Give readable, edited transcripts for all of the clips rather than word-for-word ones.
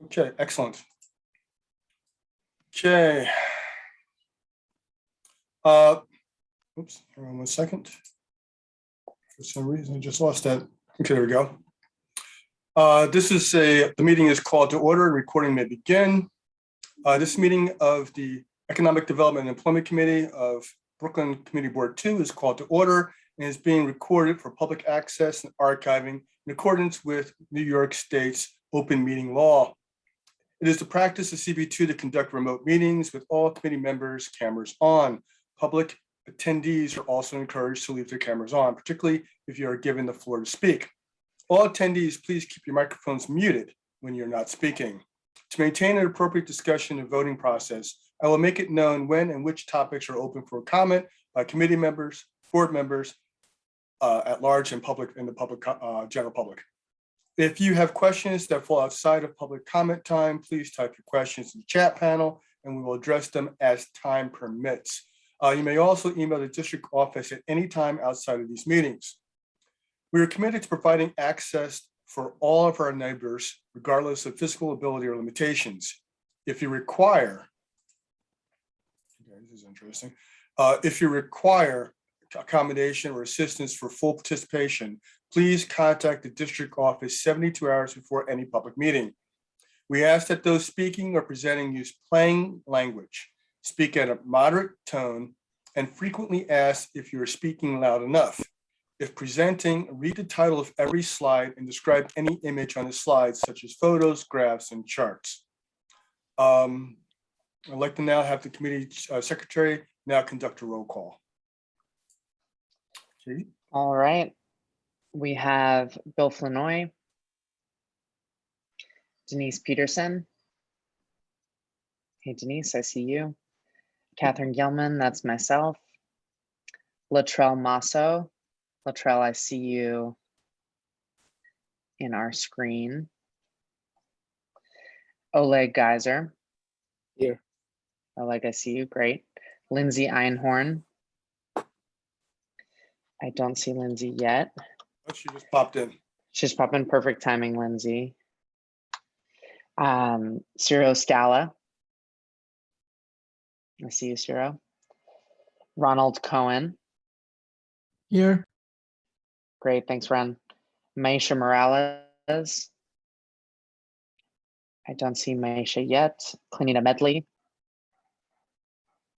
Okay, excellent. Okay. Oops, hold on 1 second. For some reason, I just lost that. Okay, there we go. The meeting is called to order and recording may begin. This meeting of the Economic Development and Employment Committee of Brooklyn Community Board 2 is called to order and is being recorded for public access and archiving in accordance with New York State's open meeting law. It is the practice of CB2 to conduct remote meetings with all committee members' cameras on. Public attendees are also encouraged to leave their cameras on, particularly if you are given the floor to speak. All attendees, please keep your microphones muted when you're not speaking. To maintain an appropriate discussion and voting process, I will make it known when and which topics are open for comment by committee members, board members, at large and the general public. If you have questions that fall outside of public comment time, please type your questions in the chat panel and we will address them as time permits. You may also email the district office at any time outside of these meetings. We are committed to providing access for all of our neighbors, regardless of physical ability or limitations. If you require, okay, this is interesting. If you require accommodation or assistance for full participation, please contact the district office 72 hours before any public meeting. We ask that those speaking or presenting use plain language, speak at a moderate tone, and frequently ask if you are speaking loud enough. If presenting, read the title of every slide and describe any image on the slide, such as photos, graphs, and charts. I'd like to now have the committee secretary now conduct a roll call. Okay. All right. We have Bill Flanoy, Denise Peterson. Hey, Denise, I see you. Catherine Gilman, that's myself. Latrell Masso. Latrell, I see you in our screen. Oleg Geyser. Here. Oleg, I see you, great. Lindsay Einhorn. I don't see Lindsay yet. Oh, she just popped in. She's popped in, perfect timing, Lindsay. Ciro Scala. I see you, Ciro. Ronald Cohen. Here. Great, thanks, Ron. Maisha Morales. I don't see Maisha yet. Clenita Medley.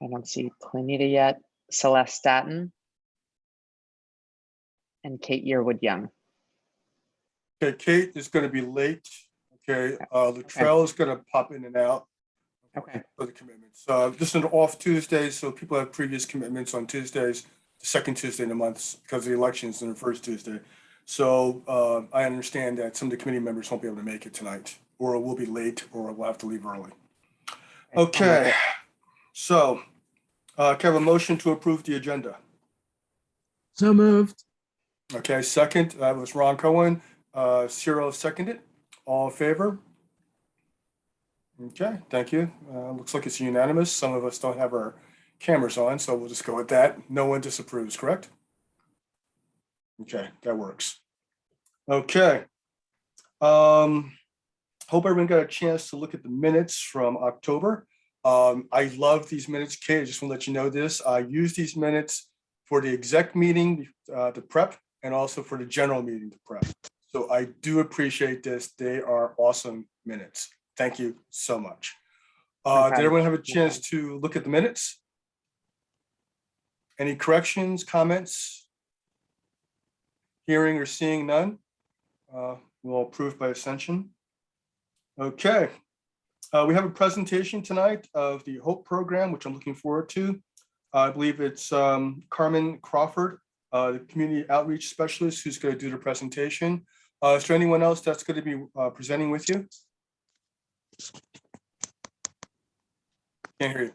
I don't see Clenita yet. Celeste Staton. And Kate Yearwood Young. Okay, Kate is going to be late. Okay, Latrell is going to pop in and out. Okay. For the commitments. This is an off Tuesday, so people have previous commitments on Tuesdays, the second Tuesday in the month, because the election is on the first Tuesday. So I understand that some of the committee members won't be able to make it tonight, or will be late, or will have to leave early. Okay, so can I have a motion to approve the agenda? So moved. Okay, second, that was Ron Cohen. Ciro seconded. All in favor? Okay, thank you. Looks like it's unanimous. Some of us don't have our cameras on, so we'll just go with that. No one disapproves, correct? Okay, that works. Okay. Hope everyone got a chance to look at the minutes from October. I love these minutes, Kate. I just want to let you know this. I use these minutes for the exec meeting to prep and also for the general meeting to prep. So I do appreciate this. They are awesome minutes. Thank you so much. Did everyone have a chance to look at the minutes? Any corrections, comments? Hearing or seeing none? We'll approve by ascension. Okay. We have a presentation tonight of the HOPE program, which I'm looking forward to. I believe it's Carmen Crawford, the community outreach specialist, who's going to do the presentation. Is there anyone else that's going to be presenting with you? Can't hear you.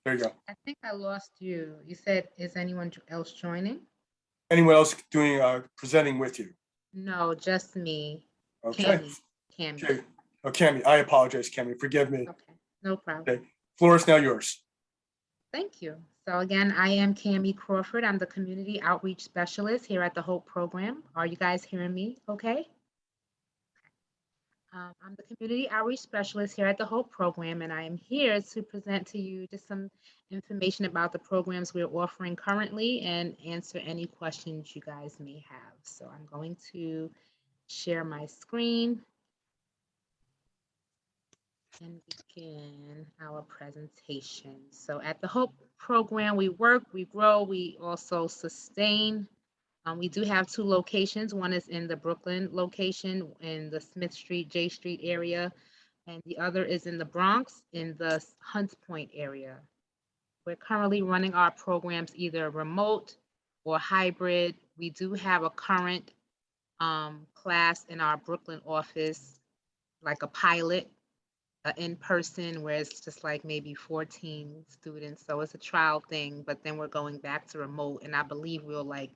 There you go. I think I lost you. You said, is anyone else joining? Anyone else doing presenting with you? No, just me. Okay. Cammy. Okay. Oh, Cammy, I apologize, Cammy. Forgive me. Okay, no problem. Okay. Floor is now yours. Thank you. So again, I am Cammy Crawford. I'm the community outreach specialist here at the HOPE program. Are you guys hearing me okay? I'm the community outreach specialist here at the Hope program, and I am here to present to you just some information about the programs we're offering currently and answer any questions you guys may have. So I'm going to share my screen and begin our presentation. So at the Hope program, we work, we grow, we also sustain. We do have two locations. One is in the Brooklyn location in the Smith Street, J Street area, and the other is in the Bronx in the Hunts Point area. We're currently running our programs either remote or hybrid. We do have a current class in our Brooklyn office, like a pilot, in person, where it's just like maybe 14 students. So it's a trial thing, but then we're going back to remote, and I believe we'll like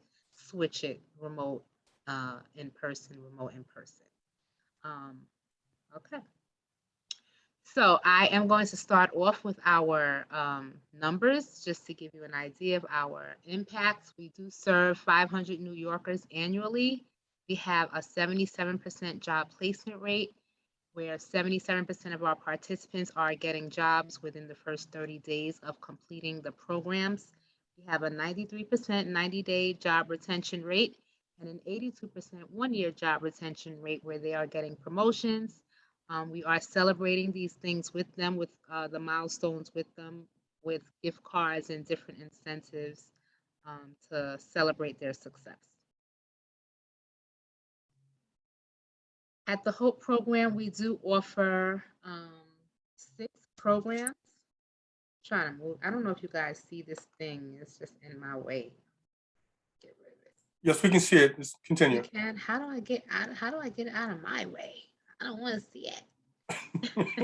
switch it remote, in person, remote in person. Okay. So I am going to start off with our numbers, just to give you an idea of our impact. We do serve 500 New Yorkers annually. We have a 77% job placement rate, where 77% of our participants are getting jobs within the first 30 days of completing the programs. We have a 93% 90-day job retention rate and an 82% one-year job retention rate where they are getting promotions. We are celebrating these things with them, with the milestones with them, with gift cards and different incentives to celebrate their success. At the Hope program, we do offer 6 programs. Trying to move. I don't know if you guys see this thing. It's just in my way. Get rid of it. Yes, we can see it. Just continue. You can. How do I get it out of my way? I don't want to see it. I don't want to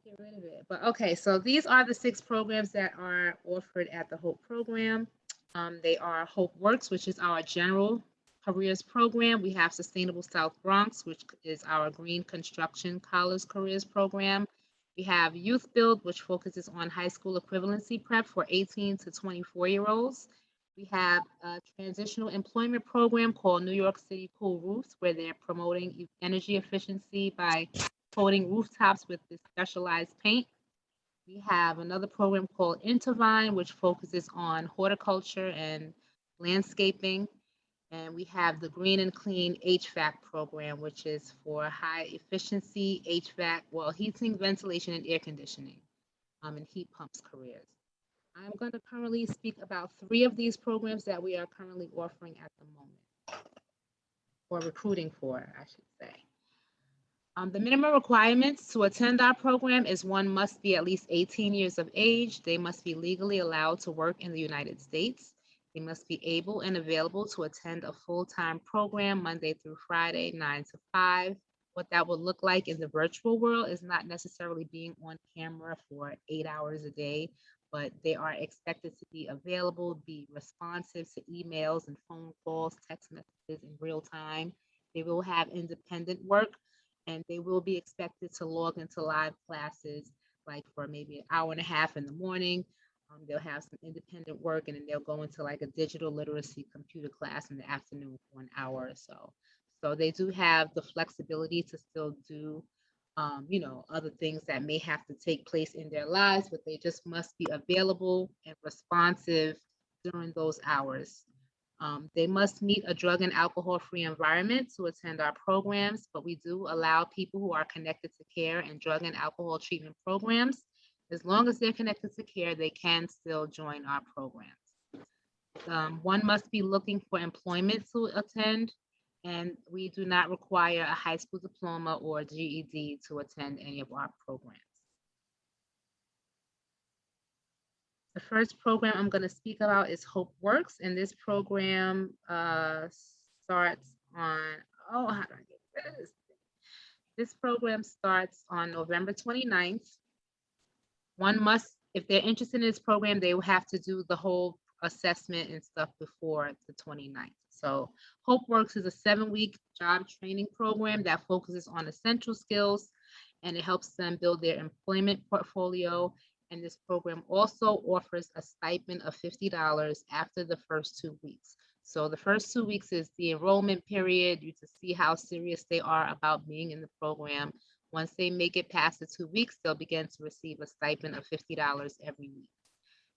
get rid of it. But okay, so these are the 6 programs that are offered at the Hope program. They are Hope Works, which is our general careers program. We have Sustainable South Bronx, which is our green construction college careers program. We have Youth Build, which focuses on high school equivalency prep for 18 to 24-year-olds. We have a transitional employment program called New York City Cool Roofs, where they're promoting energy efficiency by coating rooftops with this specialized paint. We have another program called Intervine, which focuses on horticulture and landscaping. And we have the Green and Clean HVAC program, which is for high efficiency HVAC, well, heating, ventilation, and air conditioning, and heat pumps careers. I'm going to currently speak about 3 of these programs that we are currently offering at the moment, or recruiting for, I should say. The minimum requirements to attend our program is one must be at least 18 years of age. They must be legally allowed to work in the United States. They must be able and available to attend a full-time program Monday through Friday, 9 to 5. What that would look like in the virtual world is not necessarily being on camera for 8 hours a day, but they are expected to be available, be responsive to emails and phone calls, text messages in real time. They will have independent work, and they will be expected to log into live classes like for maybe an hour and a half in the morning. They'll have some independent work, and then they'll go into like a digital literacy computer class in the afternoon for an hour or so. So they do have the flexibility to still do, other things that may have to take place in their lives, but they just must be available and responsive during those hours. They must meet a drug and alcohol-free environment to attend our programs, but we do allow people who are connected to care and drug and alcohol treatment programs. As long as they're connected to care, they can still join our programs. One must be looking for employment to attend, and we do not require a high school diploma or GED to attend any of our programs. The first program I'm going to speak about is Hope Works, and this program starts on, how do I get rid of this? This program starts on November 29th. One must, if they're interested in this program, they will have to do the whole assessment and stuff before the 29th. So Hope Works is a 7-week job training program that focuses on essential skills, and it helps them build their employment portfolio. And this program also offers a stipend of $50 after the first 2 weeks. So the first 2 weeks is the enrollment period, you to see how serious they are about being in the program. Once they make it past the 2 weeks, they'll begin to receive a stipend of $50 every week.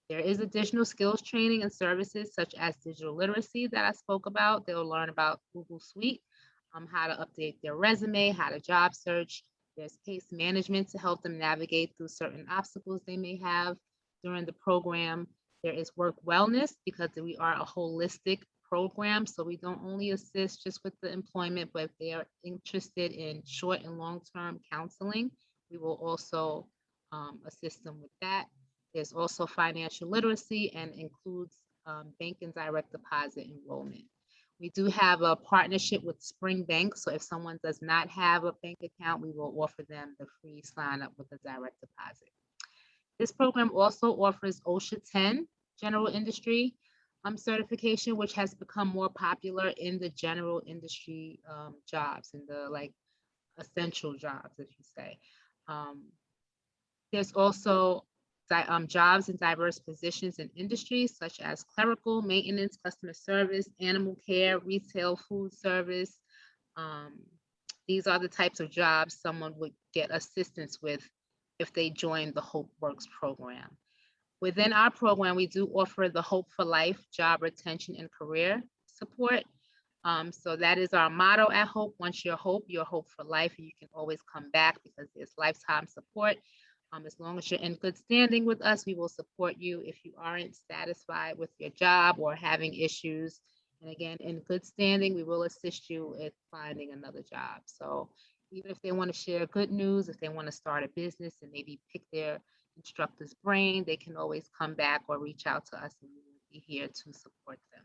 There is additional skills training and services such as digital literacy that I spoke about. They'll learn about Google Suite, how to update their resume, how to job search. There's case management to help them navigate through certain obstacles they may have during the program. There is work wellness because we are a holistic program. So we don't only assist just with the employment, but if they are interested in short and long-term counseling, we will also assist them with that. There's also financial literacy and includes bank and direct deposit enrollment. We do have a partnership with Spring Bank. So if someone does not have a bank account, we will offer them the free sign up with a direct deposit. This program also offers OSHA 10 general industry certification, which has become more popular in the general industry jobs, in the like essential jobs, if you say. There's also jobs in diverse positions in industries such as clerical, maintenance, customer service, animal care, retail, food service. These are the types of jobs someone would get assistance with if they join the Hope Works program. Within our program, we do offer the Hope for Life job retention and career support. So that is our motto at Hope. Once you're Hope for life, and you can always come back because there's lifetime support. As long as you're in good standing with us, we will support you if you aren't satisfied with your job or having issues. And again, in good standing, we will assist you with finding another job. So even if they want to share good news, if they want to start a business and maybe pick their instructor's brain, they can always come back or reach out to us and we will be here to support them.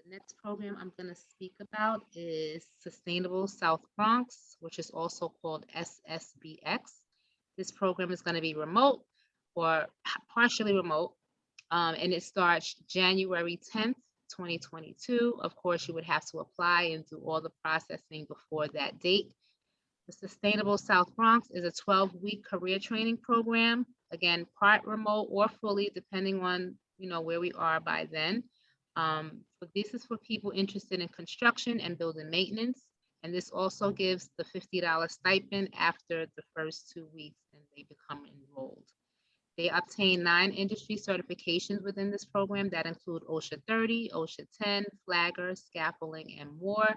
The next program I'm going to speak about is Sustainable South Bronx, which is also called SSBX. This program is going to be remote or partially remote, and it starts January 10th, 2022. Of course, you would have to apply and do all the processing before that date. The Sustainable South Bronx is a 12-week career training program. Again, part remote or fully, depending on where we are by then. But this is for people interested in construction and building maintenance. And this also gives the $50 stipend after the first 2 weeks and they become enrolled. They obtain 9 industry certifications within this program that include OSHA 30, OSHA 10, flagger, scaffolding, and more.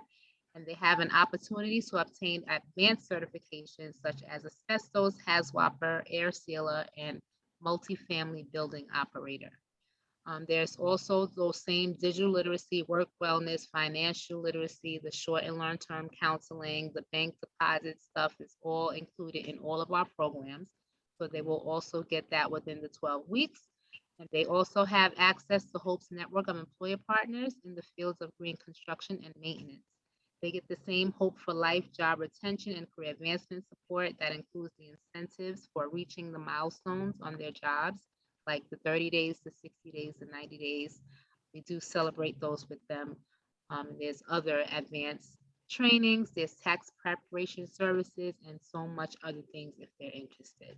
And they have an opportunity to obtain advanced certifications such as asbestos, HAZWOPER, air sealer, and multifamily building operator. There's also those same digital literacy, work wellness, financial literacy, the short and long-term counseling, the bank deposit stuff is all included in all of our programs. So they will also get that within the 12 weeks. And they also have access to Hope's network of employer partners in the fields of green construction and maintenance. They get the same Hope for Life job retention and career advancement support that includes the incentives for reaching the milestones on their jobs, like the 30 days, the 60 days, the 90 days. We do celebrate those with them. There's other advanced trainings, there's tax preparation services, and so much other things if they're interested.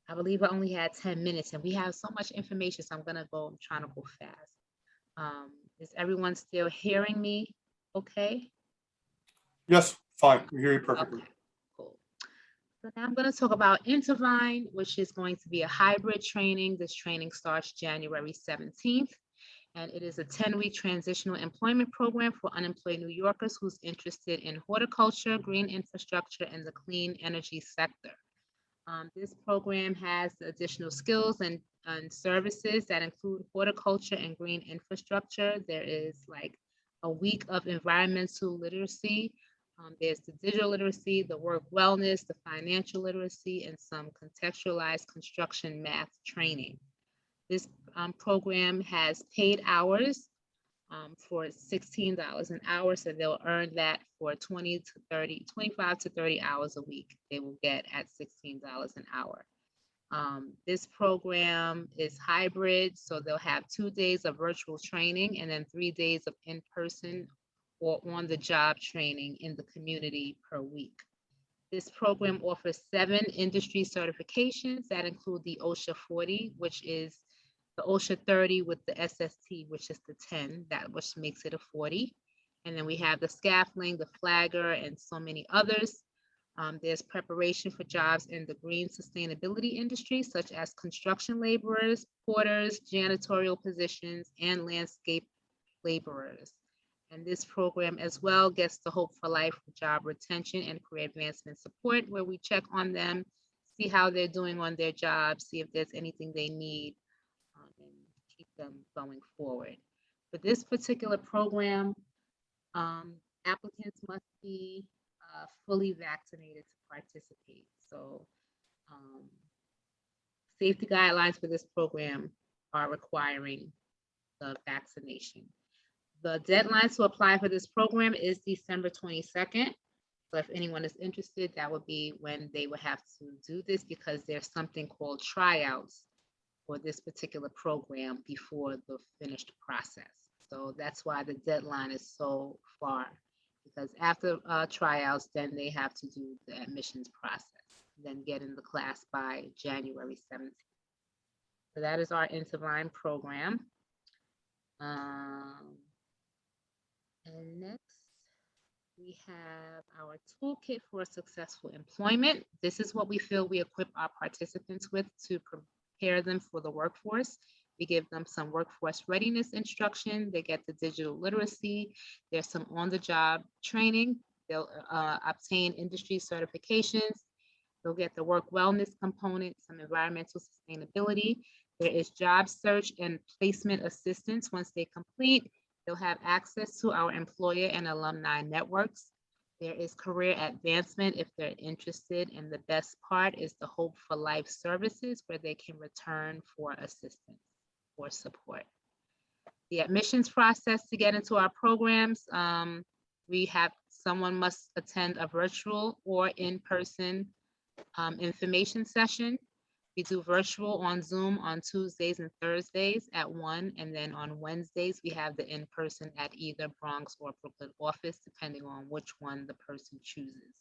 I believe I only had 10 minutes and we have so much information, so I'm trying to go fast. Is everyone still hearing me okay? Yes, fine. We hear you perfectly. Okay, cool. So now I'm going to talk about Intervine, which is going to be a hybrid training. This training starts January 17th, and it is a 10-week transitional employment program for unemployed New Yorkers who's interested in horticulture, green infrastructure, and the clean energy sector. This program has additional skills and services that include horticulture and green infrastructure. There is like a week of environmental literacy. There's the digital literacy, the work wellness, the financial literacy, and some contextualized construction math training. This program has paid hours for $16 an hour, so they'll earn that for 25 to 30 hours a week. They will get at $16 an hour. This program is hybrid, so they'll have 2 days of virtual training and then 3 days of in-person or on-the-job training in the community per week. This program offers 7 industry certifications that include the OSHA 40, which is the OSHA 30 with the SST, which is the 10, which makes it a 40. And then we have the scaffolding, the flagger, and so many others. There's preparation for jobs in the green sustainability industry, such as construction laborers, porters, janitorial positions, and landscape laborers. And this program as well gets the Hope for Life job retention and career advancement support, where we check on them, see how they're doing on their jobs, see if there's anything they need, and keep them going forward. For this particular program, applicants must be fully vaccinated to participate. So safety guidelines for this program are requiring the vaccination. The deadline to apply for this program is December 22nd. So if anyone is interested, that would be when they would have to do this, because there's something called tryouts for this particular program before the finished process. So that's why the deadline is so far, because after tryouts, then they have to do the admissions process, then get in the class by January 17th. So that is our Intervine program. And next, we have our toolkit for successful employment. This is what we feel we equip our participants with to prepare them for the workforce. We give them some workforce readiness instruction. They get the digital literacy. There's some on-the-job training. They'll obtain industry certifications. They'll get the work wellness component, some environmental sustainability. There is job search and placement assistance. Once they complete, they'll have access to our employer and alumni networks. There is career advancement if they're interested, and the best part is the Hope for Life services, where they can return for assistance or support. The admissions process to get into our programs, we have someone must attend a virtual or in-person information session. We do virtual on Zoom on Tuesdays and Thursdays at 1, and then on Wednesdays, we have the in-person at either Bronx or Brooklyn office, depending on which one the person chooses.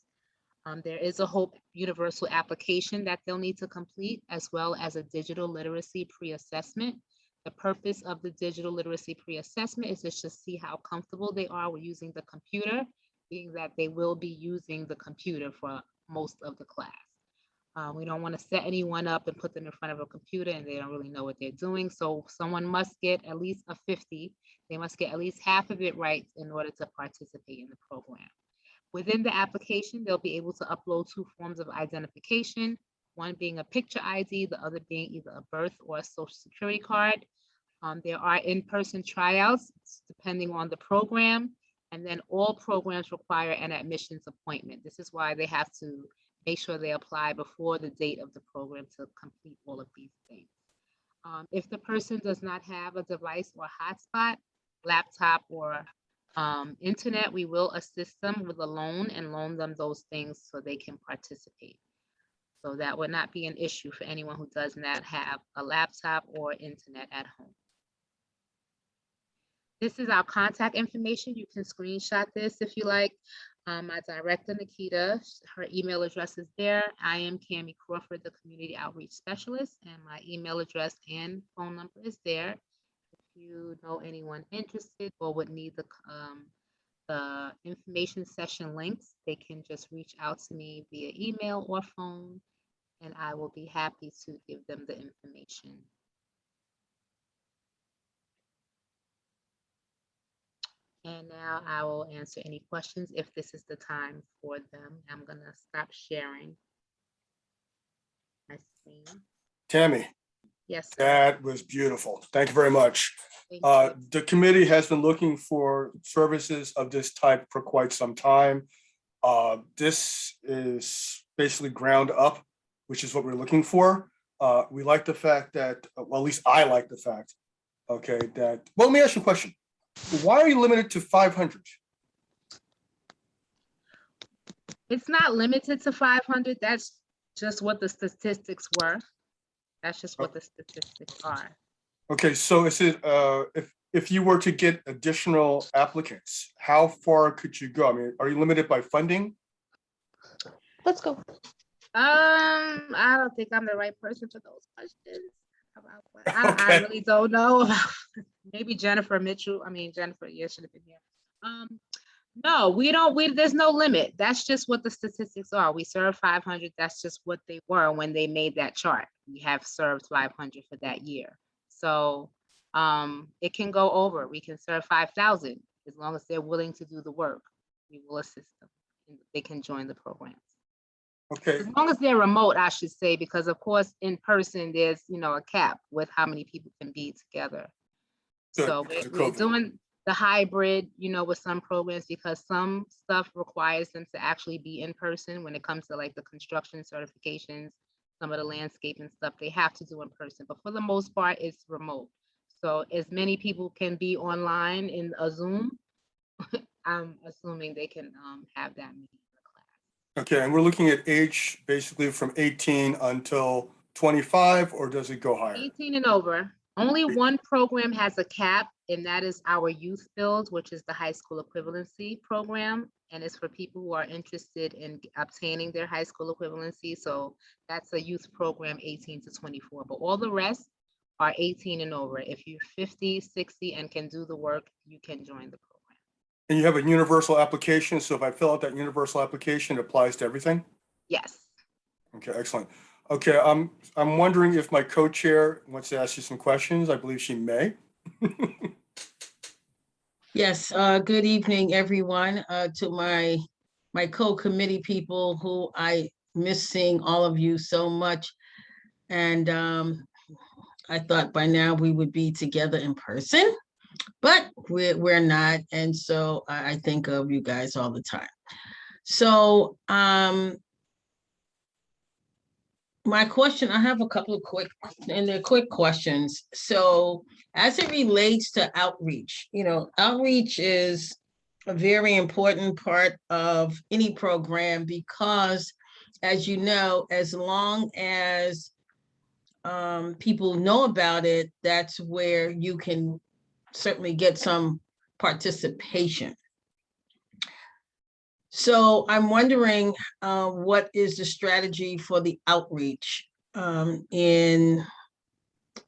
There is a Hope Universal application that they'll need to complete, as well as a digital literacy pre-assessment. The purpose of the digital literacy pre-assessment is just to see how comfortable they are with using the computer, being that they will be using the computer for most of the class. We don't want to set anyone up and put them in front of a computer and they don't really know what they're doing. So someone must get at least a 50. They must get at least half of it right in order to participate in the program. Within the application, they'll be able to upload 2 forms of identification, one being a picture ID, the other being either a birth or a social security card. There are in-person tryouts depending on the program, and then all programs require an admissions appointment. This is why they have to make sure they apply before the date of the program to complete all of these things. If the person does not have a device or hotspot, laptop, or internet, we will assist them with a loan and loan them those things so they can participate. So that would not be an issue for anyone who does not have a laptop or internet at home. This is our contact information. You can screenshot this if you like. My director, Nikita, her email address is there. I am Cammie Crawford, the Community Outreach Specialist, and my email address and phone number is there. If you know anyone interested or would need the information session links, they can just reach out to me via email or phone, and I will be happy to give them the information. And now I will answer any questions if this is the time for them. I'm gonna stop sharing my screen. Tammy, Yes, sir. that was beautiful. Thank you very much. Thank you. The committee has been looking for services of this type for quite some time. This is basically ground up, which is what we're looking for. We like the fact that, well, at least I like the fact, okay, that, well, let me ask you a question. Why are you limited to 500? It's not limited to 500. That's just what the statistics were. That's just what the statistics are. Okay, so is it, if you were to get additional applicants, how far could you go? I mean, are you limited by funding? Let's go. I don't think I'm the right person for those questions. I really don't know. Maybe Jennifer Mitchell. Jennifer, yeah, should have been here. No, we don't. There's no limit. That's just what the statistics are. We served 500. That's just what they were when they made that chart. We have served 500 for that year. So it can go over. We can serve 5,000 as long as they're willing to do the work. We will assist them. They can join the programs. Okay, As long as they're remote, I should say, because of course, in person, there's, a cap with how many people can be together. Good, So because of we're COVID. doing the hybrid, with some programs, because some stuff requires them to actually be in person when it comes to like the construction certifications, some of the landscaping stuff they have to do in person, but for the most part, it's remote. So as many people can be online in a Zoom, I'm assuming they can have that meeting. Okay, and we're looking at age basically from 18 until 25, or does it go higher? 18 and over. Only one program has a cap, and that is our youth build, which is the high school equivalency program. And it's for people who are interested in obtaining their high school equivalency. So that's a youth program 18 to 24, but all the rest are 18 and over. If you're 50, 60 and can do the work, you can join the program. And you have a universal application, so if I fill out that universal application, it applies to everything? Yes. Okay, excellent. Okay, I'm wondering if my co-chair wants to ask you some questions. I believe she may. Yes, good evening, everyone. To my co-committee people who I miss seeing all of you so much. And I thought by now we would be together in person, but we're not. And so I think of you guys all the time. So my question, I have a couple of quick questions. So as it relates to outreach, outreach is a very important part of any program because, as you know, as long as people know about it, that's where you can certainly get some participation. So I'm wondering what is the strategy for the outreach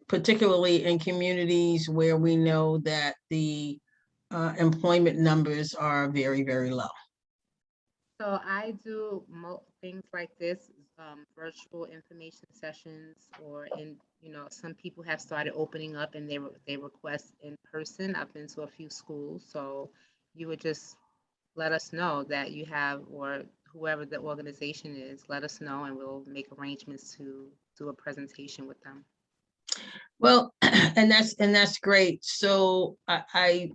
particularly in communities where we know that the employment numbers are very, very low. So I do things like this, virtual information sessions, or some people have started opening up and they request in person. I've been to a few schools, so you would just let us know that you have, or whoever the organization is, let us know and we'll make arrangements to do a presentation with them. Well, and that's great. So I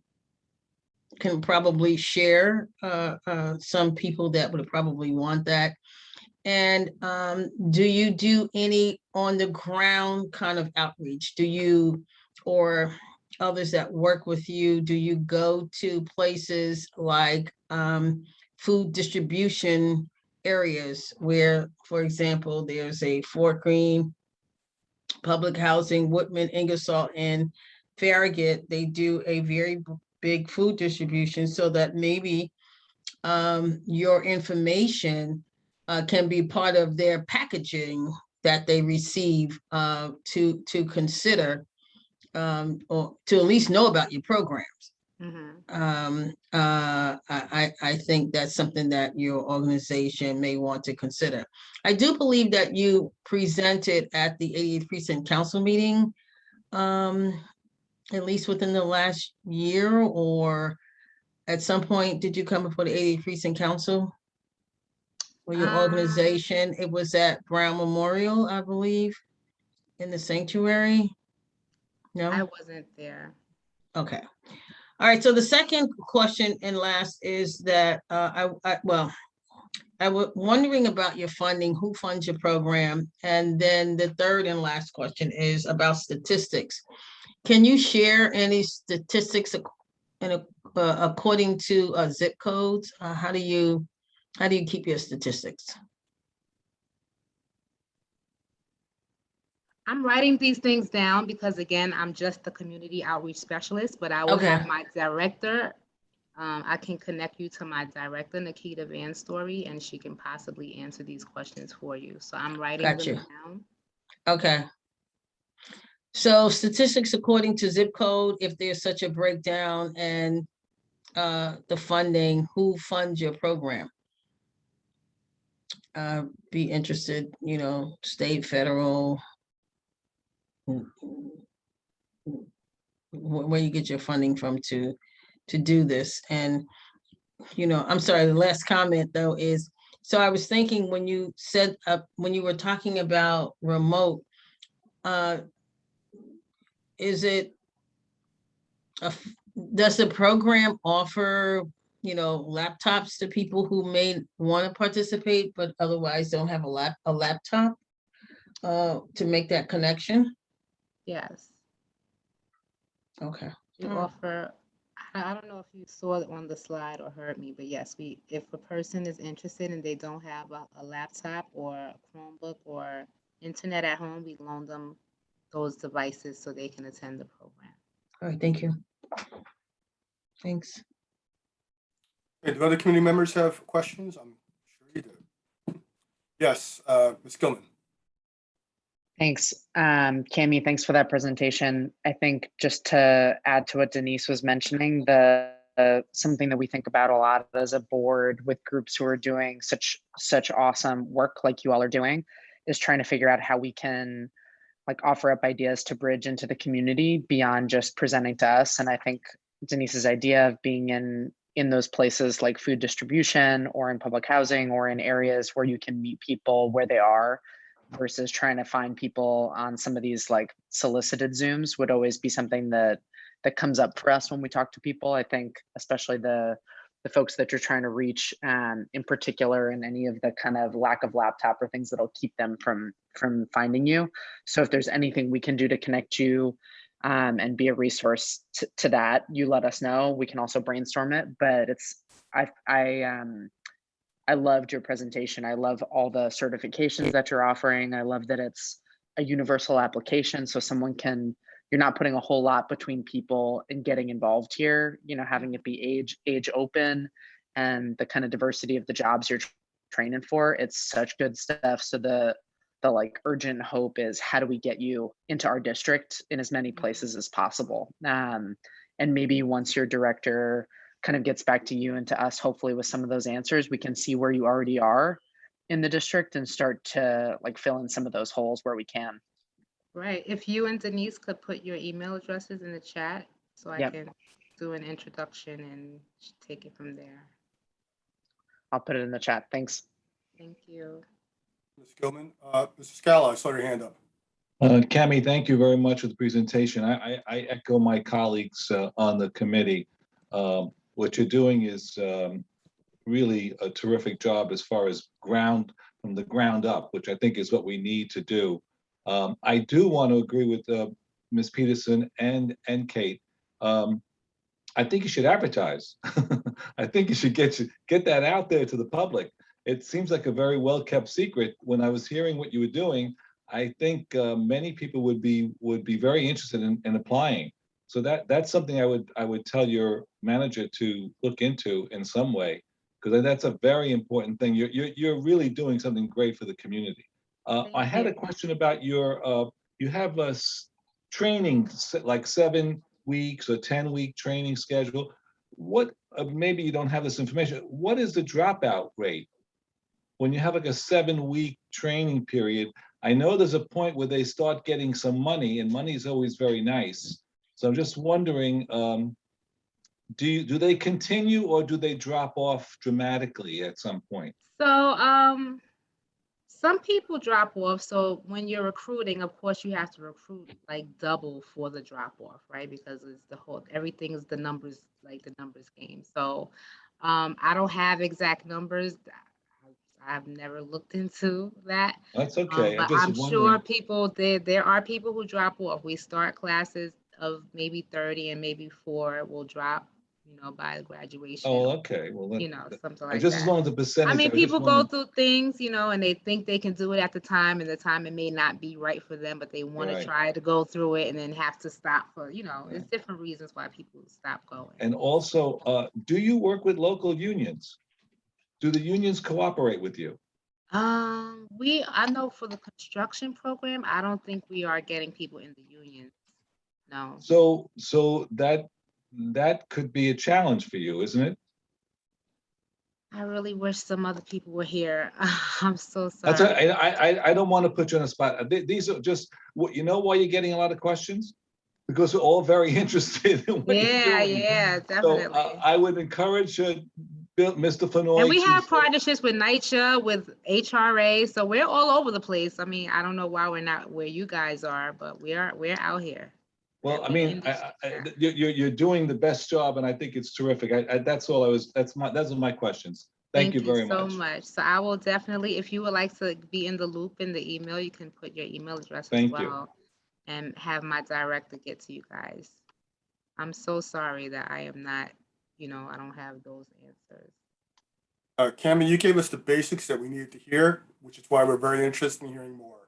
can probably share some people that would probably want that. And do you do any on the ground kind of outreach? Do you, or others that work with you, do you go to places like food distribution areas where, for example, there's a Fort Greene public housing, Woodman, Ingersoll, and Farragut? They do a very big food distribution so that maybe your information can be part of their packaging that they receive to consider or to at least know about your programs. Mm-hmm. I think that's something that your organization may want to consider. I do believe that you presented at the 88th Precinct Council meeting, at least within the last year, or at some point, did you come before the 88th Precinct Council or your organization? It was at Brown Memorial, I believe, in the sanctuary. No, I wasn't there. Okay. All right. So the second question and last is that I was wondering about your funding, who funds your program? And then the third and last question is about statistics. Can you share any statistics according to zip codes? How do you keep your statistics? I'm writing these things down because, again, I'm just the community outreach specialist, but I will Okay. have my director. I can connect you to my director, Nikita Van Story, and she can possibly answer these questions for you. So I'm writing them down. Okay. So statistics according to zip code, if there's such a breakdown, and the funding, who funds your program? Be interested, state, federal, where you get your funding from to do this. And I'm sorry, the last comment though is, so I was thinking when you said when you were talking about remote, is it does the program offer laptops to people who may want to participate but otherwise don't have a laptop to make that connection? Yes, Okay. we offer, I don't know if you saw it on the slide or heard me, but yes, if a person is interested and they don't have a laptop or a Chromebook or internet at home, we loan them those devices so they can attend the program. All right, thank you. Thanks. Okay, do other community members have questions? I'm sure you do. Yes, Ms. Gilman. Thanks. Cami, thanks for that presentation. I think just to add to what Denise was mentioning, something that we think about a lot as a board with groups who are doing such awesome work like you all are doing is trying to figure out how we can offer up ideas to bridge into the community beyond just presenting to us. And I think Denise's idea of being in those places like food distribution or in public housing or in areas where you can meet people where they are versus trying to find people on some of these solicited Zooms would always be something that comes up for us when we talk to people. I think especially the folks that you're trying to reach, in particular, in any of the kind of lack of laptop or things that'll keep them from finding you. So if there's anything we can do to connect you and be a resource to that, you let us know. We can also brainstorm it. But I loved your presentation. I love all the certifications that you're offering. I love that it's a universal application, so you're not putting a whole lot between people and getting involved here, having it be age open and the kind of diversity of the jobs you're training for. It's such good stuff. So the urgent hope is, how do we get you into our district in as many places as possible? And maybe once your director kind of gets back to you and to us, hopefully with some of those answers, we can see where you already are in the district and start to fill in some of those holes where we can. Right. If you and Denise could put your email addresses in the chat so I can do an introduction and take it from there. I'll put it in the chat. Thanks. Thank you. Ms. Gilman. Mr. Scala, I saw your hand up. Cami, thank you very much for the presentation. I echo my colleagues on the committee. What you're doing is really a terrific job as far as from the ground up, which I think is what we need to do. I do want to agree with Ms. Peterson and Kate. I think you should advertise. I think you should get that out there to the public. It seems like a very well-kept secret. When I was hearing what you were doing, I think many people would be very interested in applying. So that's something I would tell your manager to look into in some way, because that's a very important thing. You're really doing something great for the community. I had a question about you have a training, like 7 weeks or 10-week training schedule. What, maybe you don't have this information, what is the dropout rate when you have like a 7-week training period? I know there's a point where they start getting some money, and money is always very nice. So I'm just wondering, do they continue or do they drop off dramatically at some point? So some people drop off. So when you're recruiting, of course, you have to recruit double for the drop off, right? Because it's everything is the numbers game. So I don't have exact numbers. I've never looked into that. That's okay. But I'm sure there are people who drop off. We start classes of maybe 30 and maybe 4 will drop, by graduation. Oh, okay. Well, something like just that. as long as the percentage. I mean, people go through things, and they think they can do it at the time, and the time it may not be right for them, but they want to try to go through it and then have to stop for, there's different reasons why people stop going. And also, do you work with local unions? Do the unions cooperate with you? I know for the construction program, I don't think we are getting people in the union. No. So that could be a challenge for you, isn't it? I really wish some other people were here. I'm so That's sorry. I don't want to put you on the spot. These are just what you know why you're getting a lot of questions? Because we're all very interested in what you're Yeah, doing. yeah, So definitely. I would encourage Mr. And Fenoy we to have partnerships with NYCHA, with HRA, so we're all over the place. I mean, I don't know why we're not where you guys are, but we're out here. well, I We're mean, in this- yeah. you're doing the best job, and I think it's terrific. That's all I was. Those are my questions. Thank you very so much. much. So I will definitely, if you would like to be in the loop in the email, you can put your email address as Thank you. well and have my director get to you guys. I'm so sorry that I am not, I don't have those answers. Cameron, you gave us the basics that we needed to hear, which is why we're very interested in hearing more.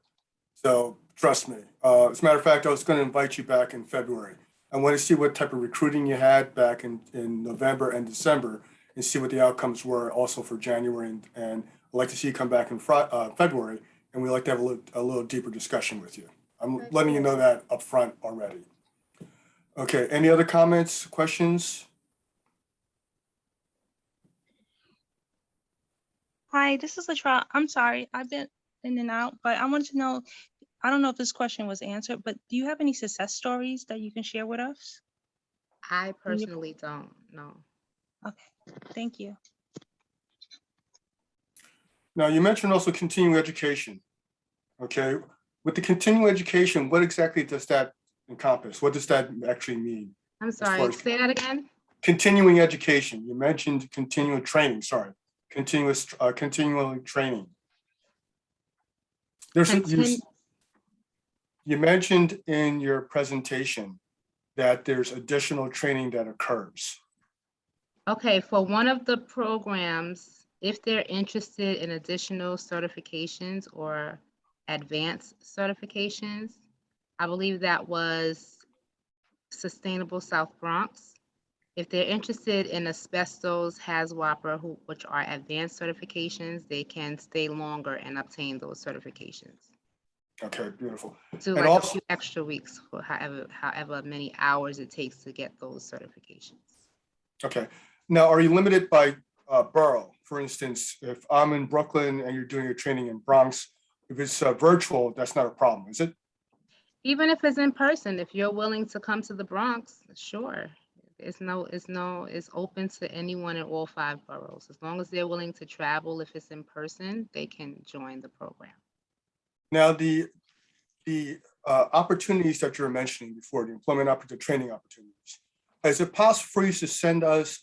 So trust me. As a matter of fact, I was going to invite you back in February. I want to see what type of recruiting you had back in November and December and see what the outcomes were also for January. And I'd like to see you come back in February, and we'd like to have a little deeper discussion with you. I'm letting you know that up front already. Okay, any other comments, questions? Hi, this is Latra. I'm sorry, I've been in and out, but I wanted to know, I don't know if this question was answered, but do you have any success stories that you can share with us? I personally don't know. Okay, thank you. Now, you mentioned also continuing education. Okay, with the continuing education, what exactly does that encompass? What does that actually mean? I'm far sorry, as- say that again? Continuing education, you mentioned continuing training, sorry, continuing training. Contin- You mentioned in your presentation that there's additional training that occurs. Okay, for one of the programs, if they're interested in additional certifications or advanced certifications, I believe that was Sustainable South Bronx. If they're interested in asbestos, HAZWOPER, which are advanced certifications, they can stay longer and obtain those certifications. Okay, beautiful. So And like a also- few extra weeks for however many hours it takes to get those certifications. Okay, now are you limited by borough? For instance, if I'm in Brooklyn and you're doing your training in Bronx, if it's virtual, that's not a problem, is it? Even if it's in person, if you're willing to come to the Bronx, sure. It's open to anyone in all 5 boroughs. As long as they're willing to travel, if it's in person, they can join the program. Now, the opportunities that you were mentioning before, the employment opportunity, training opportunities, is it possible for you to send us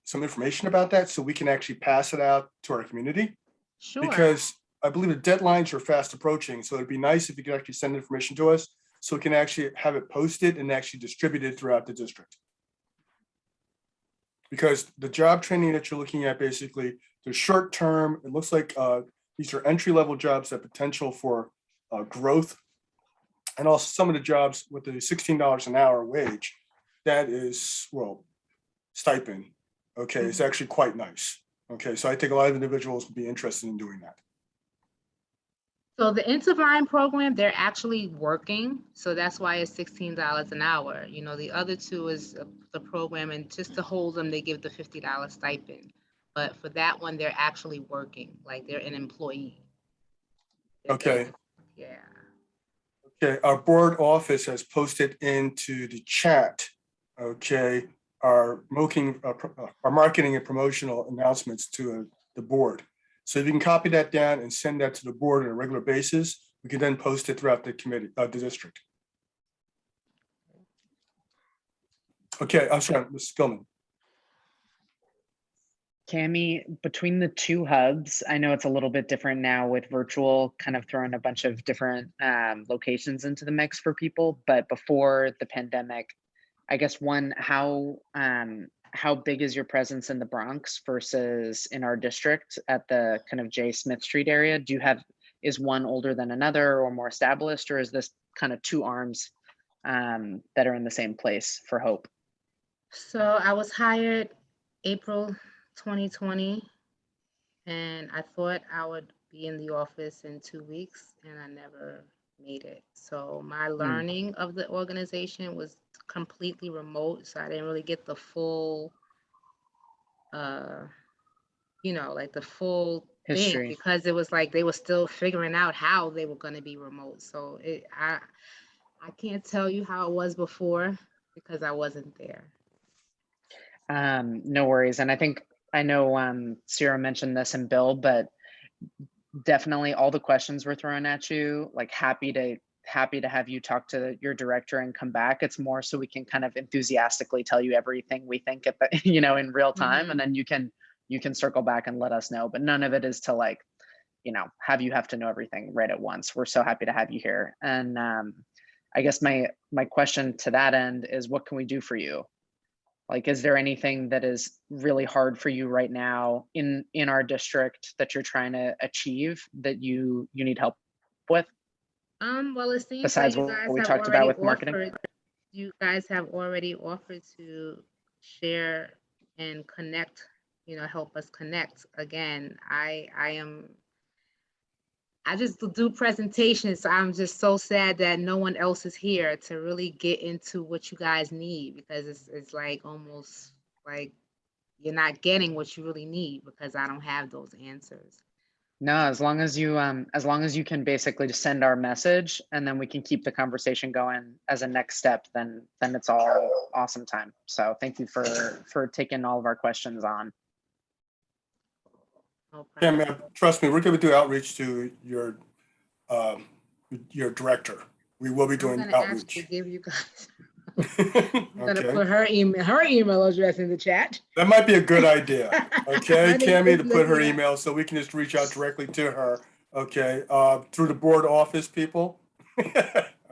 some information about that so we can actually pass it out to our community? Sure. Because I believe the deadlines are fast approaching, so it'd be nice if you could actually send information to us so we can actually have it posted and actually distributed throughout the district. Because the job training that you're looking at, basically, the short term, it looks like these are entry-level jobs that potential for growth. And also some of the jobs with the $16 an hour wage, that is, well, stipend, okay, it's actually quite nice. Okay, so I think a lot of individuals would be interested in doing that. So the Intervine program, they're actually working. So that's why it's $16 an hour. The other two is the program, and just to hold them, they give the $50 stipend. But for that one, they're actually working, like they're an employee. Okay. Yeah. Okay, our board office has posted into the chat, okay, our marketing and promotional announcements to the board. So if you can copy that down and send that to the board on a regular basis, we can then post it throughout the committee, the district. Okay, I'm sorry, Ms. Gilman. Cami, between the 2 hubs, I know it's a little bit different now with virtual, kind of throwing a bunch of different locations into the mix for people. But before the pandemic, I guess one, how big is your presence in the Bronx versus in our district at the kind of J. Smith Street area? Is one older than another or more established, or is this kind of 2 arms that are in the same place for Hope? So I was hired April 2020, and I thought I would be in the office in 2 weeks, and I never made it. So my learning of the organization was completely remote, so I didn't really get the full, like the full thing, History. because it was like they were still figuring out how they were going to be remote. So I can't tell you how it was before because I wasn't there. No worries. And I know Sarah mentioned this and Bill, but definitely all the questions we're throwing at you, like happy to have you talk to your director and come back. It's more so we can kind of enthusiastically tell you everything we think at the, in real time. And then you can circle back and let us know, but none of it is to like, have to know everything right at once. We're so happy to have you here. And I guess my question to that end is, what can we do for you? Like, is there anything that is really hard for you right now in our district that you're trying to achieve that you need help with? Well, it seems Besides like you what guys we have talked about already with marketing? offered. You guys have already offered to share and connect. Help us connect. Again, I just do presentations, so I'm just so sad that no one else is here to really get into what you guys need, because it's like almost like you're not getting what you really need because I don't have those answers. No, as long as you can basically just send our message and then we can keep the conversation going as a next step, then it's all awesome time. So thank you for taking all of our questions on. No problem. Cam, trust me, we're going to do outreach to your director. We will be I'm doing gonna outreach. actually give you guys. I'm gonna Okay, put her email address in the chat. that might be a good idea. Okay, I need Cammy, to to put her look it up. email so we can just reach out directly to her. Okay, through the board office people.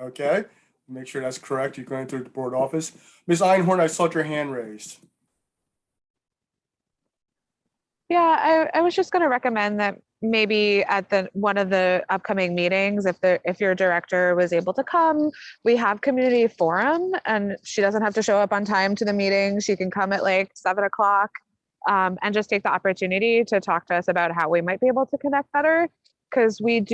Okay, make sure that's correct. You're going through the board office. Ms. Einhorn, I saw your hand raised. Yeah, I was just going to recommend that maybe at one of the upcoming meetings, if your director was able to come, we have community forum, and she doesn't have to show up on time to the meeting. She can come at like 7:00 and just take the opportunity to talk to us about how we might be able to connect better. Because we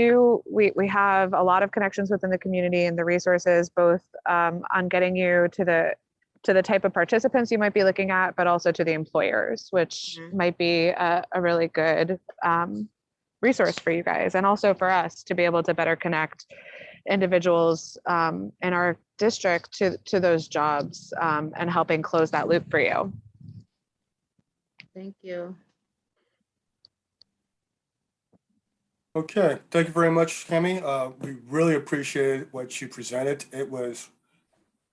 have a lot of connections within the community and the resources, both on getting you to the type of participants you might be looking at, but also to the employers, which might be a really good resource for you guys, and also for us to be able to better connect individuals in our district to those jobs, and helping close that loop for you. Thank you. Okay, thank you very much, Cammy. We really appreciate what you presented. It was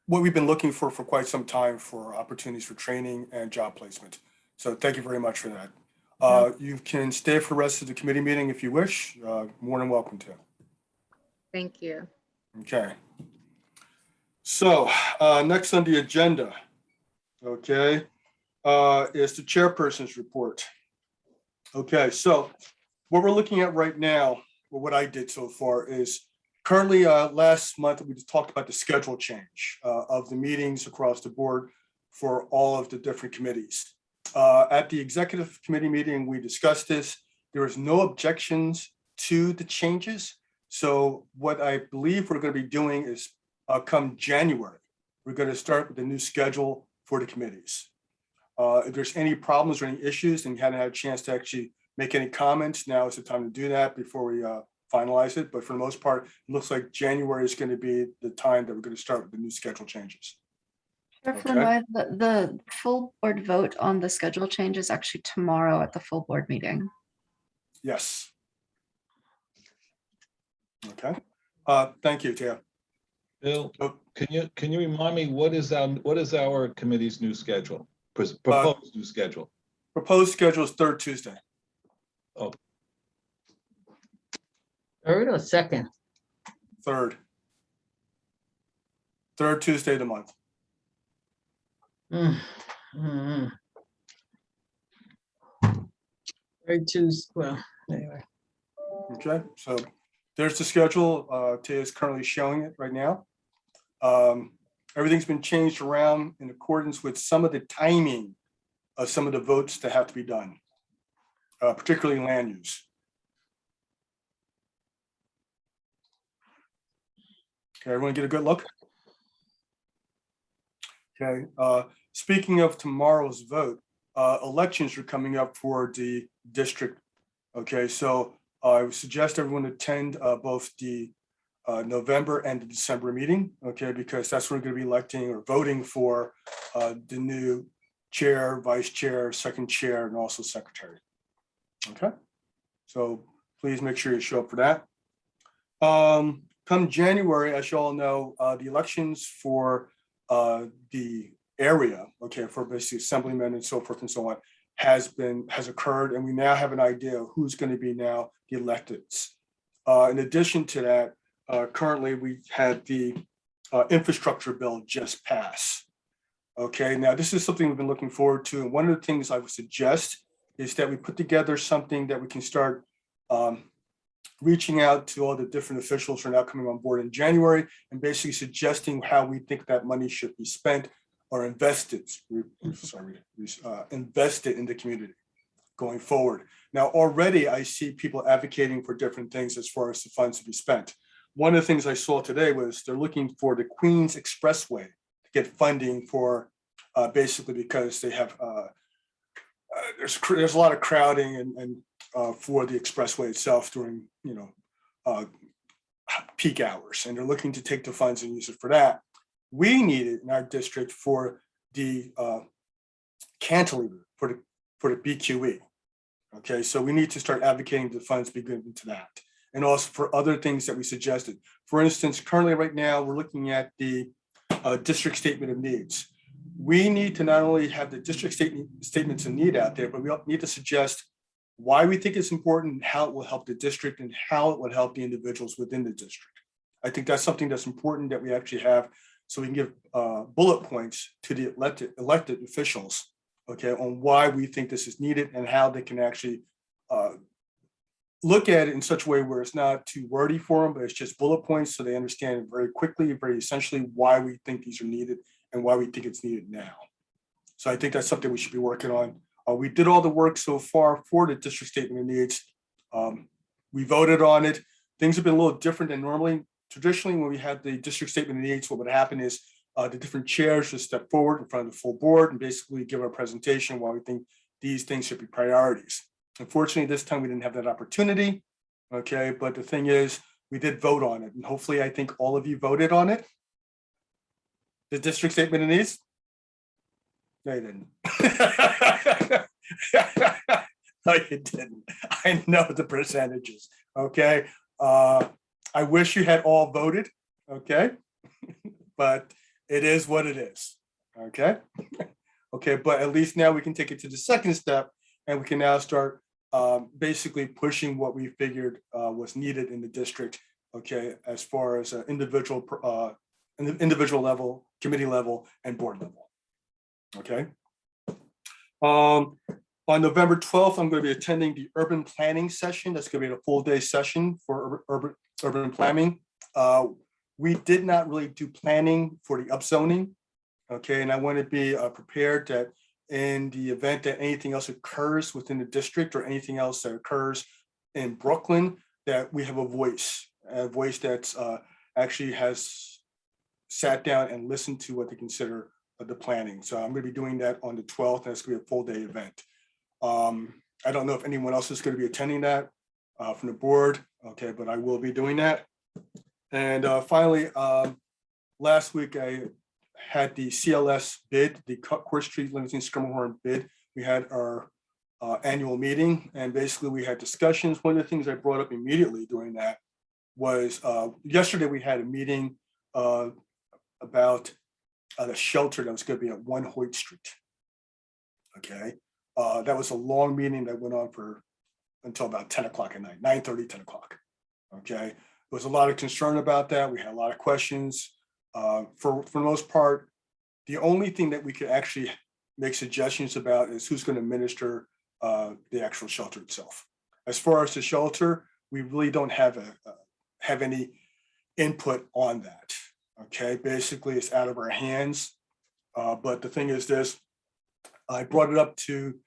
what we've been looking for quite some time, for opportunities for training and job placement. So thank you very much for that. You can stay for the rest of the committee meeting if you wish. More than welcome to. Thank you. Okay. So next on the agenda, okay, is the chairperson's report. Okay, so what we're looking at right now, or what I did so far, is currently last month we just talked about the schedule change of the meetings across the board for all of the different committees. At the executive committee meeting, we discussed this. There was no objections to the changes. So what I believe we're going to be doing is come January, we're going to start with the new schedule for the committees. If there's any problems or any issues and you hadn't had a chance to actually make any comments, now is the time to do that before we finalize it. But for the most part, it looks like January is going to be the time that we're going to start with the new schedule changes. Chair Okay. Flournoy, the full board vote on the schedule change is actually tomorrow at the full board meeting. Yes. Okay. Thank you, Tia. Bill, can you remind me what is our committee's new schedule? Proposed new schedule. Proposed schedule is third Tuesday. Oh, Third or second? Third Tuesday of the month. Third Tuesday. Well, anyway. Okay, so there's the schedule. Tia is currently showing it right now. Everything's been changed around in accordance with some of the timing of some of the votes that have to be done, particularly land use. Okay, everyone get a good look? Okay, speaking of tomorrow's vote, elections are coming up for the district. Okay, so I would suggest everyone attend both the November and the December meeting, okay, because that's when we're going to be electing or voting for the new chair, vice chair, second chair, and also secretary. Okay, so please make sure you show up for that. Come January, as you all know, the elections for the area, okay, for basically assemblymen and so forth and so on, has occurred, and we now have an idea of who's going to be now the electeds. In addition to that, currently we had the infrastructure bill just pass. Okay, now this is something we've been looking forward to, and one of the things I would suggest is that we put together something that we can start reaching out to all the different officials who are now coming on board in January and basically suggesting how we think that money should be spent or invested, invested in the community going forward. Now, already I see people advocating for different things as far as the funds to be spent. One of the things I saw today was they're looking for the Queens Expressway to get funding for basically because they have, there's a lot of crowding and for the expressway itself during, peak hours, and they're looking to take the funds and use it for that. We need it in our district for the cantilever, for the BQE. Okay, so we need to start advocating the funds be given to that, and also for other things that we suggested. For instance, currently right now we're looking at the district statement of needs. We need to not only have the district statements of need out there, but we need to suggest why we think it's important, how it will help the district, and how it would help the individuals within the district. I think that's something that's important that we actually have, so we can give bullet points to the elected officials, okay, on why we think this is needed and how they can actually look at it in such a way where it's not too wordy for them, but it's just bullet points so they understand very quickly, very essentially why we think these are needed and why we think it's needed now. So I think that's something we should be working on. We did all the work so far for the district statement of needs. We voted on it. Things have been a little different than normally. Traditionally, when we had the district statement of needs, what would happen is the different chairs would step forward in front of the full board and basically give a presentation why we think these things should be priorities. Unfortunately, this time we didn't have that opportunity. Okay, but the thing is, we did vote on it, and hopefully, I think all of you voted on it. The district statement of needs. No, you didn't. No, you didn't. I know the percentages. Okay. I wish you had all voted. Okay. But it is what it is. Okay. Okay. But at least now we can take it to the second step, and we can now start basically pushing what we figured was needed in the district. Okay. As far as individual level, committee level, and board level. Okay. On November 12th, I'm going to be attending the urban planning session. That's going to be a full day session for urban planning. We did not really do planning for the upzoning. Okay, and I want to be prepared that in the event that anything else occurs within the district or anything else that occurs in Brooklyn, that we have a voice that's actually has sat down and listened to what they consider the planning. So I'm going to be doing that on the 12th, and it's going to be a full day event. I don't know if anyone else is going to be attending that from the board, okay, but I will be doing that. And finally, last week I had the CLS bid, the Court Street Livingston Schermerhorn bid. We had our annual meeting, and basically we had discussions. One of the things I brought up immediately during that was yesterday we had a meeting about the shelter that was going to be at 1 Hoyt Street. Okay, that was a long meeting that went on for until about 10 o'clock at night, 9:30, 10 o'clock. Okay, there was a lot of concern about that. We had a lot of questions. For the most part, the only thing that we could actually make suggestions about is who's going to administer the actual shelter itself. As far as the shelter, we really don't have any input on that. Okay, basically it's out of our hands. But the thing is this, I brought it up to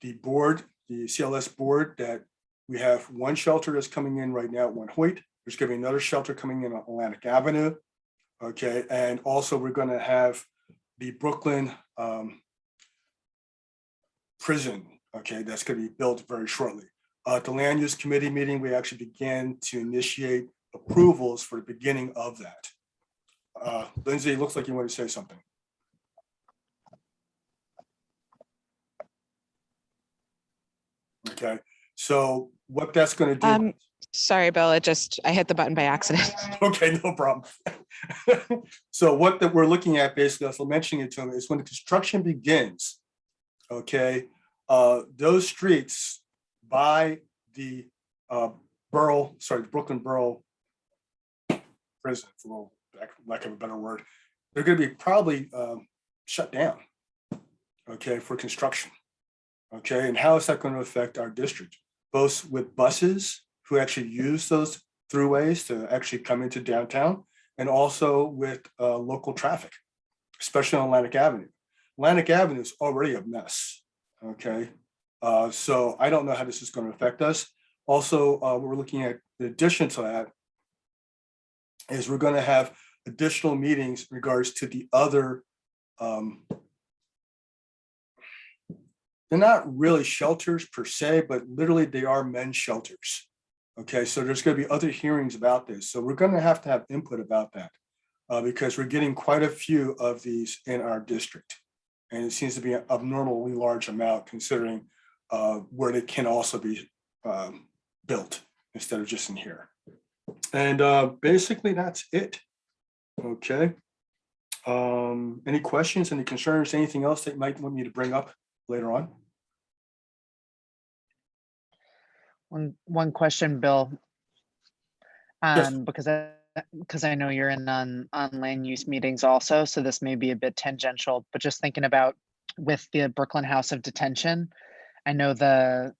the board, the CLS board, that we have one shelter that's coming in right now at 1 Hoyt. There's going to be another shelter coming in on Atlantic Avenue. Okay, and also we're going to have the Brooklyn prison, okay, that's going to be built very shortly. At the land use committee meeting, we actually began to initiate approvals for the beginning of that. Lindsay, it looks like you want to say something. Okay, so what that's going to do. Sorry, Bill, I hit the button by accident. Okay, no problem. So what that we're looking at basically, as I'm mentioning it to him, is when the construction begins, okay, those streets by the Brooklyn Borough Prison, for lack of a better word, they're going to be probably shut down, okay, for construction. Okay, and how is that going to affect our district? Both with buses who actually use those throughways to actually come into downtown, and also with local traffic, especially on Atlantic Avenue. Atlantic Avenue is already a mess, okay? So I don't know how this is going to affect us. Also, what we're looking at, in addition to that, is we're going to have additional meetings in regards to the other, they're not really shelters per se, but literally they are men's shelters. Okay, so there's going to be other hearings about this. So we're going to have input about that because we're getting quite a few of these in our district. And it seems to be an abnormally large amount considering where they can also be built instead of just in here. And basically that's it. Okay. Any questions, any concerns, anything else that you might want me to bring up later on? One question, Bill, Yes. because I know you're in on land use meetings also, so this may be a bit tangential, but just thinking about with the Brooklyn House of Detention, I know the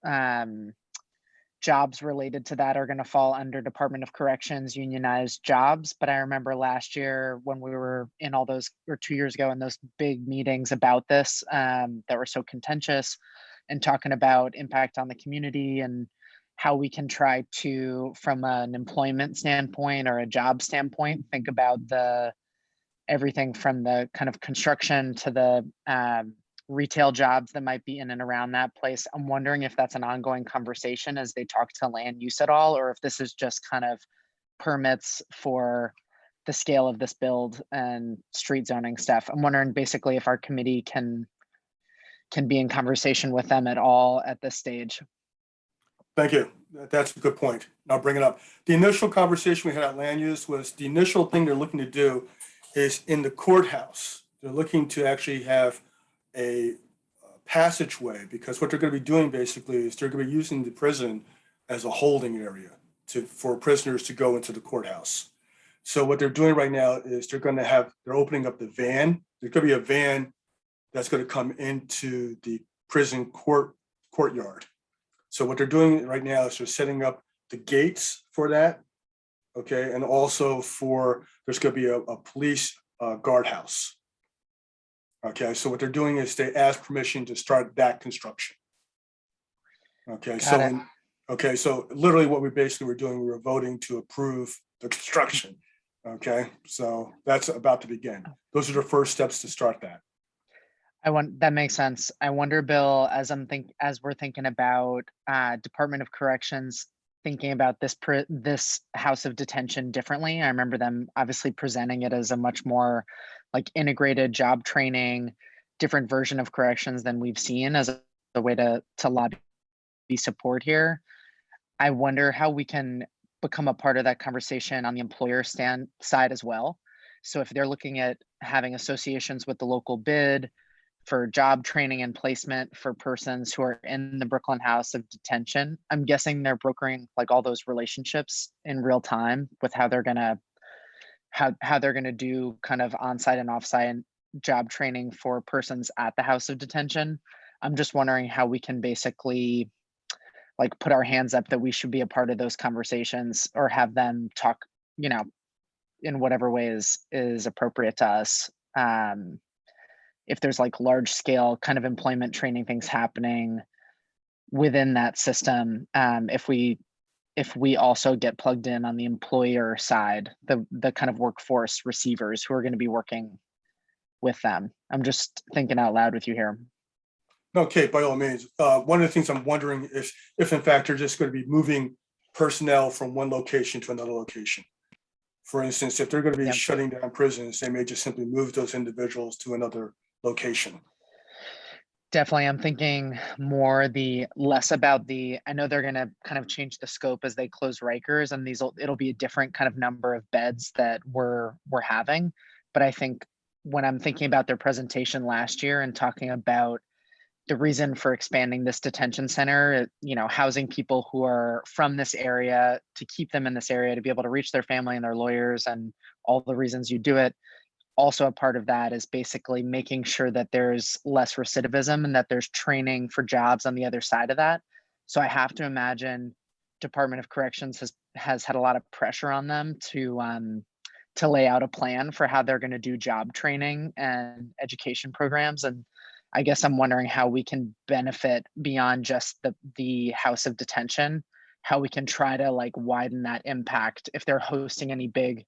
jobs related to that are going to fall under Department of Corrections unionized jobs. But I remember last year when we were in all those, or 2 years ago, in those big meetings about this that were so contentious and talking about impact on the community and how we can try to, from an employment standpoint or a job standpoint, think about everything from the kind of construction to the retail jobs that might be in and around that place. I'm wondering if that's an ongoing conversation as they talk to land use at all, or if this is just kind of permits for the scale of this build and street zoning stuff. I'm wondering basically if our committee can be in conversation with them at all at this stage. Thank you. That's a good point. I'll bring it up. The initial conversation we had at land use was the initial thing they're looking to do is in the courthouse. They're looking to actually have a passageway, because what they're going to be doing basically is they're going to be using the prison as a holding area for prisoners to go into the courthouse. So what they're doing right now is they're opening up the van. There's going to be a van that's going to come into the prison courtyard. So what they're doing right now is they're setting up the gates for that, okay, and also there's going to be a police guardhouse. Okay, so what they're doing is they ask permission to start that construction. Okay, so literally what we basically were doing, we were voting to approve the construction. Okay, so that's about to begin. Those are the first steps to start that. That makes sense. I wonder, Bill, as we're thinking about Department of Corrections, thinking about this house of detention differently. I remember them obviously presenting it as a much more like integrated job training, different version of corrections than we've seen as a way to lobby support here. I wonder how we can become a part of that conversation on the employer side as well. So if they're looking at having associations with the local bid for job training and placement for persons who are in the Brooklyn House of Detention, I'm guessing they're brokering like all those relationships in real time with how they're gonna do kind of on-site and off-site job training for persons at the House of Detention. I'm just wondering how we can basically like put our hands up that we should be a part of those conversations or have them talk, in whatever way is appropriate to us. If there's like large scale kind of employment training things happening within that system, if we if we also get plugged in on the employer side, the kind of workforce receivers who are going to be working with them. I'm just thinking out loud with you here. No, Kate, by all means. One of the things I'm wondering is if in fact they're just going to be moving personnel from one location to another location. For instance, if they're going to be Yep. shutting down prisons, they may just simply move those individuals to another location. Definitely, I'm thinking more less about I know they're going to kind of change the scope as they close Rikers, and it'll be a different kind of number of beds that we're having. But I think when I'm thinking about their presentation last year and talking about the reason for expanding this detention center, housing people who are from this area, to keep them in this area, to be able to reach their family and their lawyers and all the reasons you do it. Also, a part of that is basically making sure that there's less recidivism and that there's training for jobs on the other side of that. So I have to imagine Department of Corrections has had a lot of pressure on them to lay out a plan for how they're going to do job training and education programs. And I guess I'm wondering how we can benefit beyond just the house of detention, how we can try to like widen that impact if they're hosting any big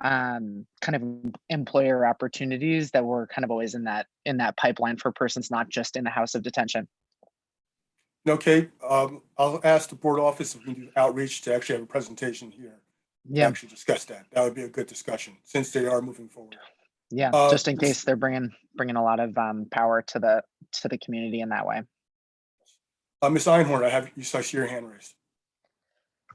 kind of employer opportunities that were kind of always in that pipeline for persons not just in the house of detention. Okay, I'll ask the board office if we can do outreach to actually have a presentation here to Yeah, actually discuss that. That would be a good discussion since they are moving forward. yeah, just in case they're bringing a lot of power to the community in that way. Ms. Einhorn, you saw your hand raised.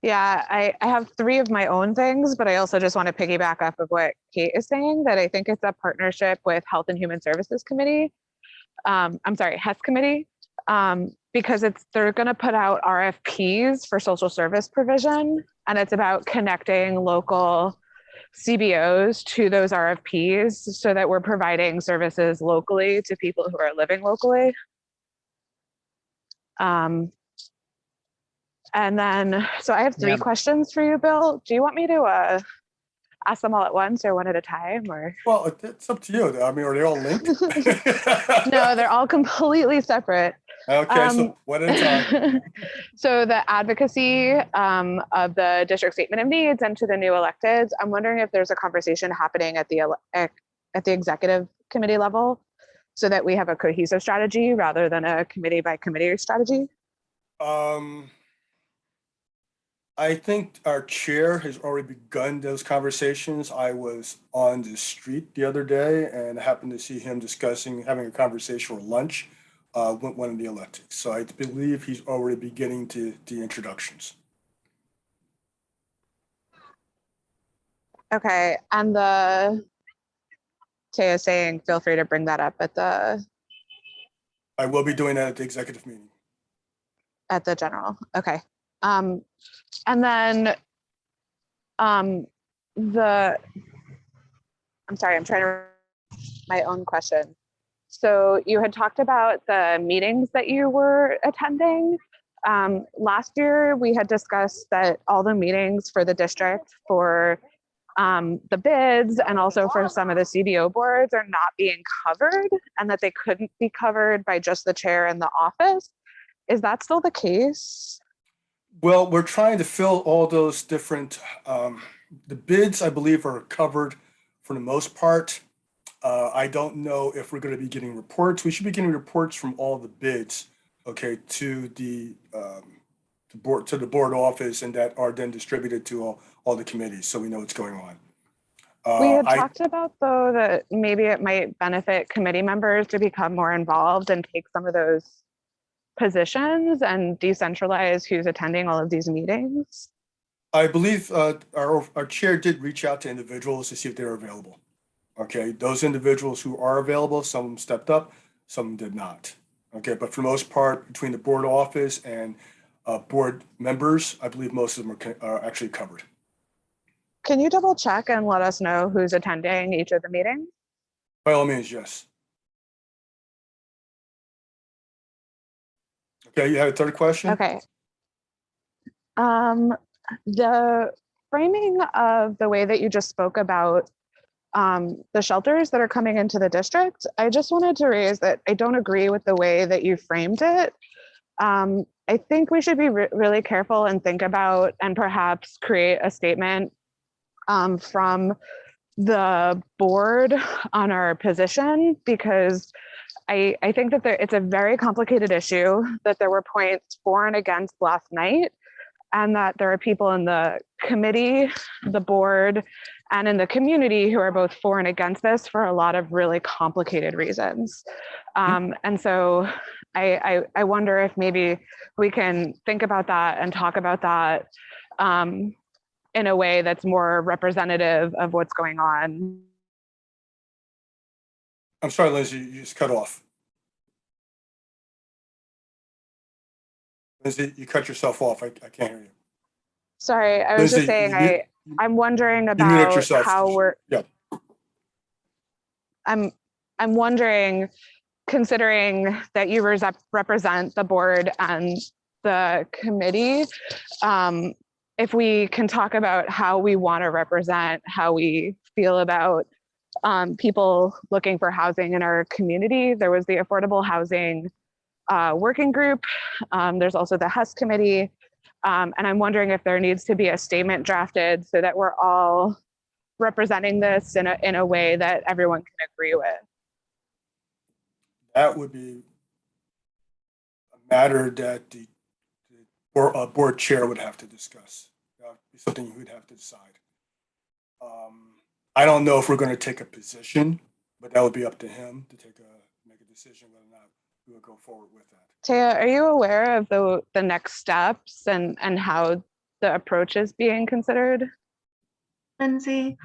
Yeah, I have 3 of my own things, but I also just want to piggyback off of what Kate is saying, that I think it's a partnership with Health and Human Services Committee. I'm sorry, HES Committee, because they're going to put out RFPs for social service provision, and it's about connecting local CBOs to those RFPs so that we're providing services locally to people who are living locally. And then, so I have 3 questions for you, Bill. Do you want me to ask them all at once or one at a time, or? Well, it's up to you. I mean, are they all linked? No, they're all completely separate. Okay, so one at a time. So the advocacy of the district statement of needs and to the new electeds, I'm wondering if there's a conversation happening at the executive committee level so that we have a cohesive strategy rather than a committee by committee strategy. I think our chair has already begun those conversations. I was on the street the other day and happened to see him having a conversation for lunch with one of the electeds. So I believe he's already beginning the introductions. Okay, and Tay is saying, feel free to bring that up I will be doing that at the executive meeting. At the general, okay. And then I'm sorry, I'm trying to my own question. So you had talked about the meetings that you were attending. Last year, we had discussed that all the meetings for the district for the bids and also for some of the CBO boards are not being covered, and that they couldn't be covered by just the chair and the office. Is that still the case? Well, we're trying to fill all those different, the bids, I believe, are covered for the most part. I don't know if we're going to be getting reports. We should be getting reports from all the bids, okay, to the board office, and that are then distributed to all the committees, so we know what's going on. We had talked about, though, that maybe it might benefit committee members to become more involved and take some of those positions and decentralize who's attending all of these meetings. I believe our chair did reach out to individuals to see if they're available. Okay, those individuals who are available, some of them stepped up, some did not. Okay, but for the most part, between the board office and board members, I believe most of them are actually covered. Can you double check and let us know who's attending each of the meetings? By all means, yes. Okay, you had a third question? Okay. The framing of the way that you just spoke about the shelters that are coming into the district, I just wanted to raise that I don't agree with the way that you framed it. I think we should be really careful and think about and perhaps create a statement from the board on our position, because I think that it's a very complicated issue, that there were points for and against last night, and that there are people in the committee, the board, and in the community who are both for and against this for a lot of really complicated reasons. And so I wonder if maybe we can think about that and talk about that in a way that's more representative of what's going on. I'm sorry, Lindsay, you just cut off. Lindsay, you cut yourself off. I can't hear you. Sorry, I was just Lindsay, saying, I'm wondering You muted about yourself. how we're, Yeah. I'm wondering, considering that you represent the board and the committee, if we can talk about how we want to represent, how we feel about people looking for housing in our community. There was the Affordable Housing Working Group. There's also the HES Committee. And I'm wondering if there needs to be a statement drafted so that we're all representing this in a way that everyone can agree with. That would be a matter that the board chair would have to discuss. That would be something you would have to decide. I don't know if we're going to take a position, but that would be up to him to make a decision whether or not we would go forward with that. Taya, are you aware of the next steps and how the approach is being considered? Lindsay,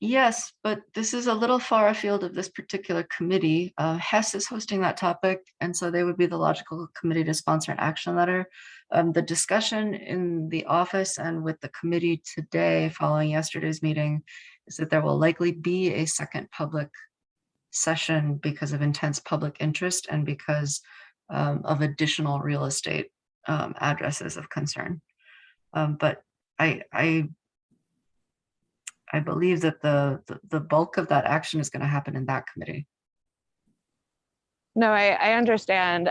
yes, but this is a little far afield of this particular committee. HES is hosting that topic, and so they would be the logical committee to sponsor an action letter. The discussion in the office and with the committee today following yesterday's meeting is that there will likely be a second public session because of intense public interest and because of additional real estate addresses of concern. But I believe that the bulk of that action is going to happen in that committee. No, I understand.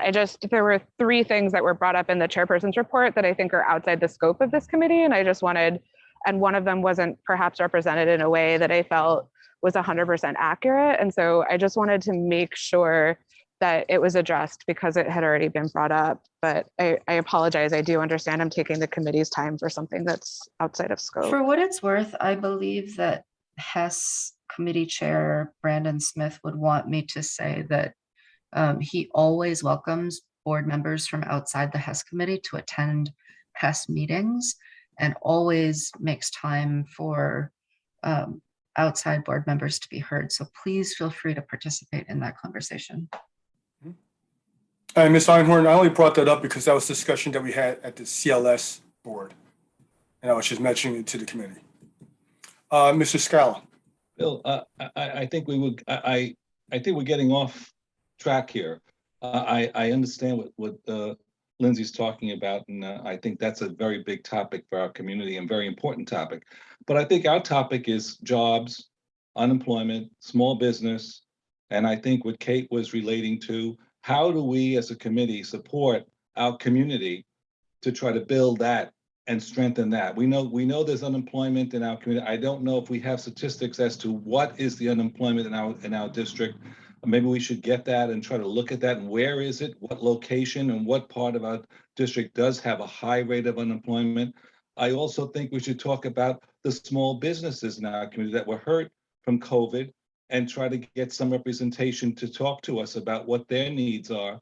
There were 3 things that were brought up in the chairperson's report that I think are outside the scope of this committee. And I just wanted, and one of them wasn't perhaps represented in a way that I felt was 100% accurate. And so I just wanted to make sure that it was addressed because it had already been brought up. But I apologize. I do understand I'm taking the committee's time for something that's outside of scope. For what it's worth, I believe that HES committee chair Brandon Smith would want me to say that he always welcomes board members from outside the HES committee to attend HES meetings and always makes time for outside board members to be heard. So please feel free to participate in that conversation. And Ms. Einhorn, I only brought that up because that was discussion that we had at the CLS board. And I was just mentioning it to the committee. Mr. Scala. Bill, I think I think we're getting off track here. I understand what Lindsay's talking about, and I think that's a very big topic for our community and very important topic. But I think our topic is jobs, unemployment, small business, and I think what Kate was relating to, how do we as a committee support our community to try to build that and strengthen that? We know there's unemployment in our community. I don't know if we have statistics as to what is the unemployment in our district. Maybe we should get that and try to look at that and where is it, what location and what part of our district does have a high rate of unemployment. I also think we should talk about the small businesses in our community that were hurt from COVID and try to get some representation to talk to us about what their needs are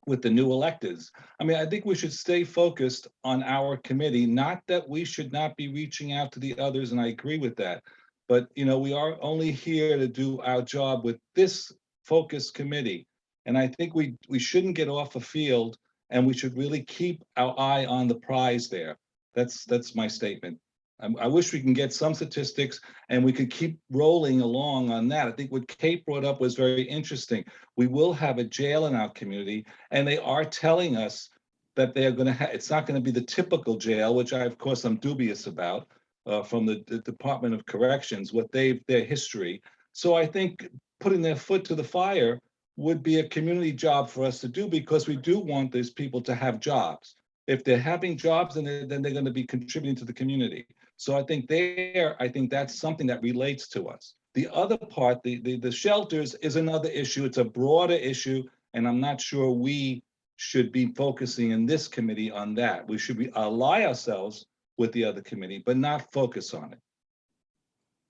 with the new electeds. I mean, I think we should stay focused on our committee, not that we should not be reaching out to the others, and I agree with that. But, you know, we are only here to do our job with this focused committee. And I think we shouldn't get off a field, and we should really keep our eye on the prize there. That's my statement. I wish we can get some statistics and we could keep rolling along on that. I think what Kate brought up was very interesting. We will have a jail in our community, and they are telling us that they're going to have, it's not going to be the typical jail, which of course, I'm dubious about from the Department of Corrections, their history. So I think putting their foot to the fire would be a community job for us to do because we do want these people to have jobs. If they're having jobs, then they're going to be contributing to the community. So I think that's something that relates to us. The other part, the shelters is another issue. It's a broader issue, and I'm not sure we should be focusing in this committee on that. We should ally ourselves with the other committee, but not focus on it.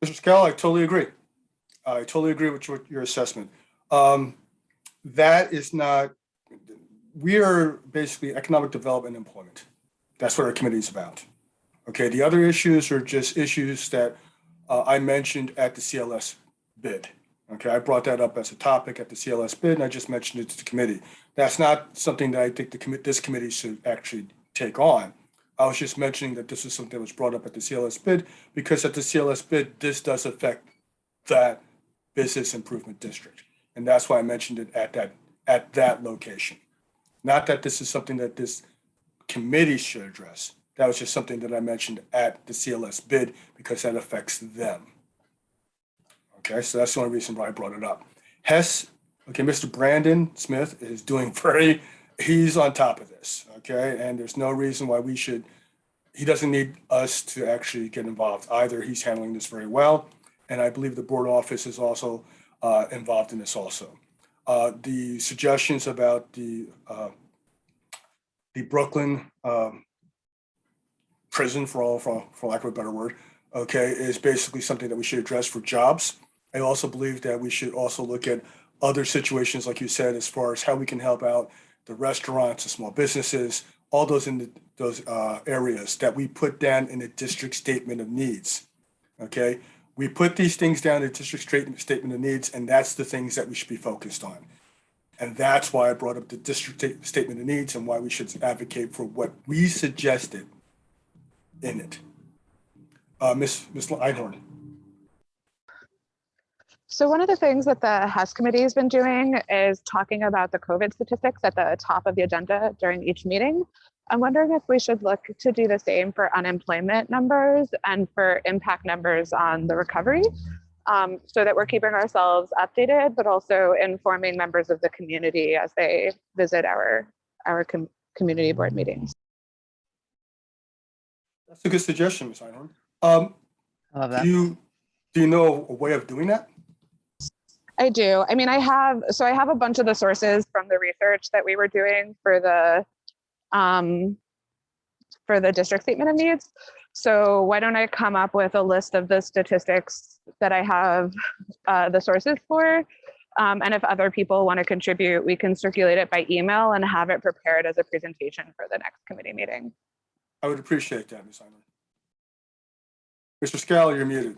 Mr. Scal, I totally agree. I totally agree with your assessment. That is not, we are basically economic development and employment. That's what our committee is about. Okay, the other issues are just issues that I mentioned at the CLS bid. Okay, I brought that up as a topic at the CLS bid, and I just mentioned it to the committee. That's not something that I think this committee should actually take on. I was just mentioning that this is something that was brought up at the CLS bid because at the CLS bid, this does affect that business improvement district. And that's why I mentioned it at that location. Not that this is something that this committee should address. That was just something that I mentioned at the CLS bid because that affects them. Okay, so that's the only reason why I brought it up. Hess, okay, Mr. Brandon Smith is doing he's on top of this, okay? And there's no reason why he doesn't need us to actually get involved either. He's handling this very well. And I believe the board office is also involved in this also. The suggestions about the Brooklyn prison, for lack of a better word, okay, is basically something that we should address for jobs. I also believe that we should also look at other situations, like you said, as far as how we can help out the restaurants, the small businesses, all those in those areas that we put down in the district statement of needs. Okay, we put these things down in the district statement of needs, and that's the things that we should be focused on. And that's why I brought up the district statement of needs and why we should advocate for what we suggested in it. Ms. Einhorn. So one of the things that the HES committee has been doing is talking about the COVID statistics at the top of the agenda during each meeting. I'm wondering if we should look to do the same for unemployment numbers and for impact numbers on the recovery, so that we're keeping ourselves updated, but also informing members of the community as they visit our community board meetings. That's a good suggestion, Ms. Einhorn. I love that. Do you know a way of doing that? I do. I mean, I have a bunch of the sources from the research that we were doing for the district statement of needs. So why don't I come up with a list of the statistics that I have the sources for? And if other people want to contribute, we can circulate it by email and have it prepared as a presentation for the next committee meeting. I would appreciate that, Ms. Einhorn. Mr. Scala, you're muted.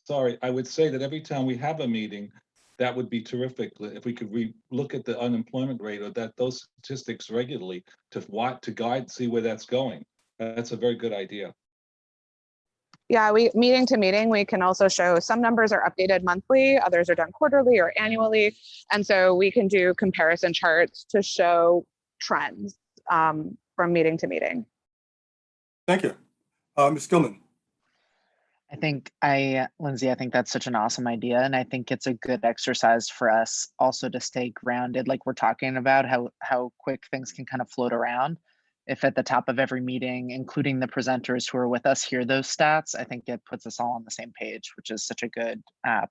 Sorry, I would say that every time we have a meeting, that would be terrific if we could look at the unemployment rate or those statistics regularly to guide, see where that's going. That's a very good idea. Yeah, meeting to meeting, we can also show some numbers are updated monthly, others are done quarterly or annually. And so we can do comparison charts to show trends from meeting to meeting. Thank you. Ms. Gilman. Lindsay, I think that's such an awesome idea. And I think it's a good exercise for us also to stay grounded. Like we're talking about how quick things can kind of float around. If at the top of every meeting, including the presenters who are with us, hear those stats, I think it puts us all on the same page, which is such a good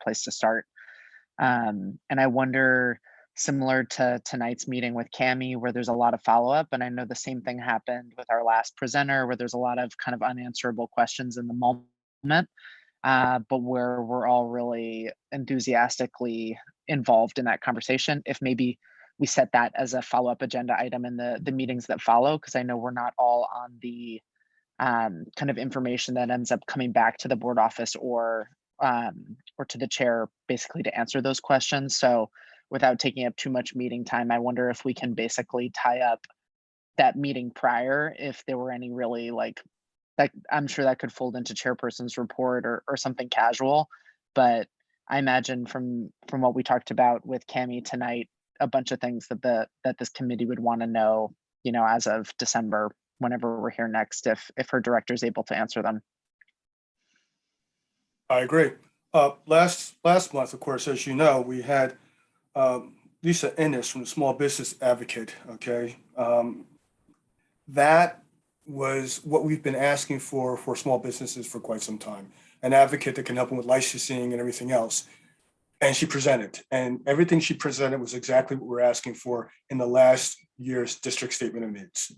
place to start. And I wonder, similar to tonight's meeting with Cami, where there's a lot of follow-up, and I know the same thing happened with our last presenter, where there's a lot of kind of unanswerable questions in the moment. But where we're all really enthusiastically involved in that conversation. If maybe we set that as a follow-up agenda item in the meetings that follow, because I know we're not all on the kind of information that ends up coming back to the board office or to the chair, basically to answer those questions. So without taking up too much meeting time, I wonder if we can basically tie up that meeting prior, if there were any really like I'm sure that could fold into chairperson's report or something casual, but I imagine from what we talked about with Cami tonight, a bunch of things that this committee would want to know, as of December, whenever we're here next, if her director is able to answer them. I agree. Last month, of course, as you know, we had Lisa Ennis from the Small Business Advocate, okay? That was what we've been asking for small businesses for quite some time. An advocate that can help them with licensing and everything else. And she presented, and everything she presented was exactly what we're asking for in the last year's district statement of needs.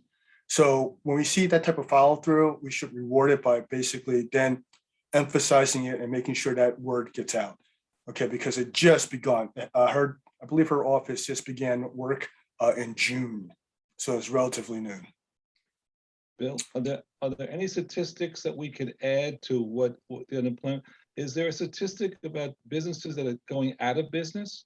So when we see that type of follow through, we should reward it by basically then emphasizing it and making sure that word gets out. Okay, because it just begun. I believe her office just began work in June. So it's relatively new. Bill, are there any statistics that we could add to what the unemployment? Is there a statistic about businesses that are going out of business?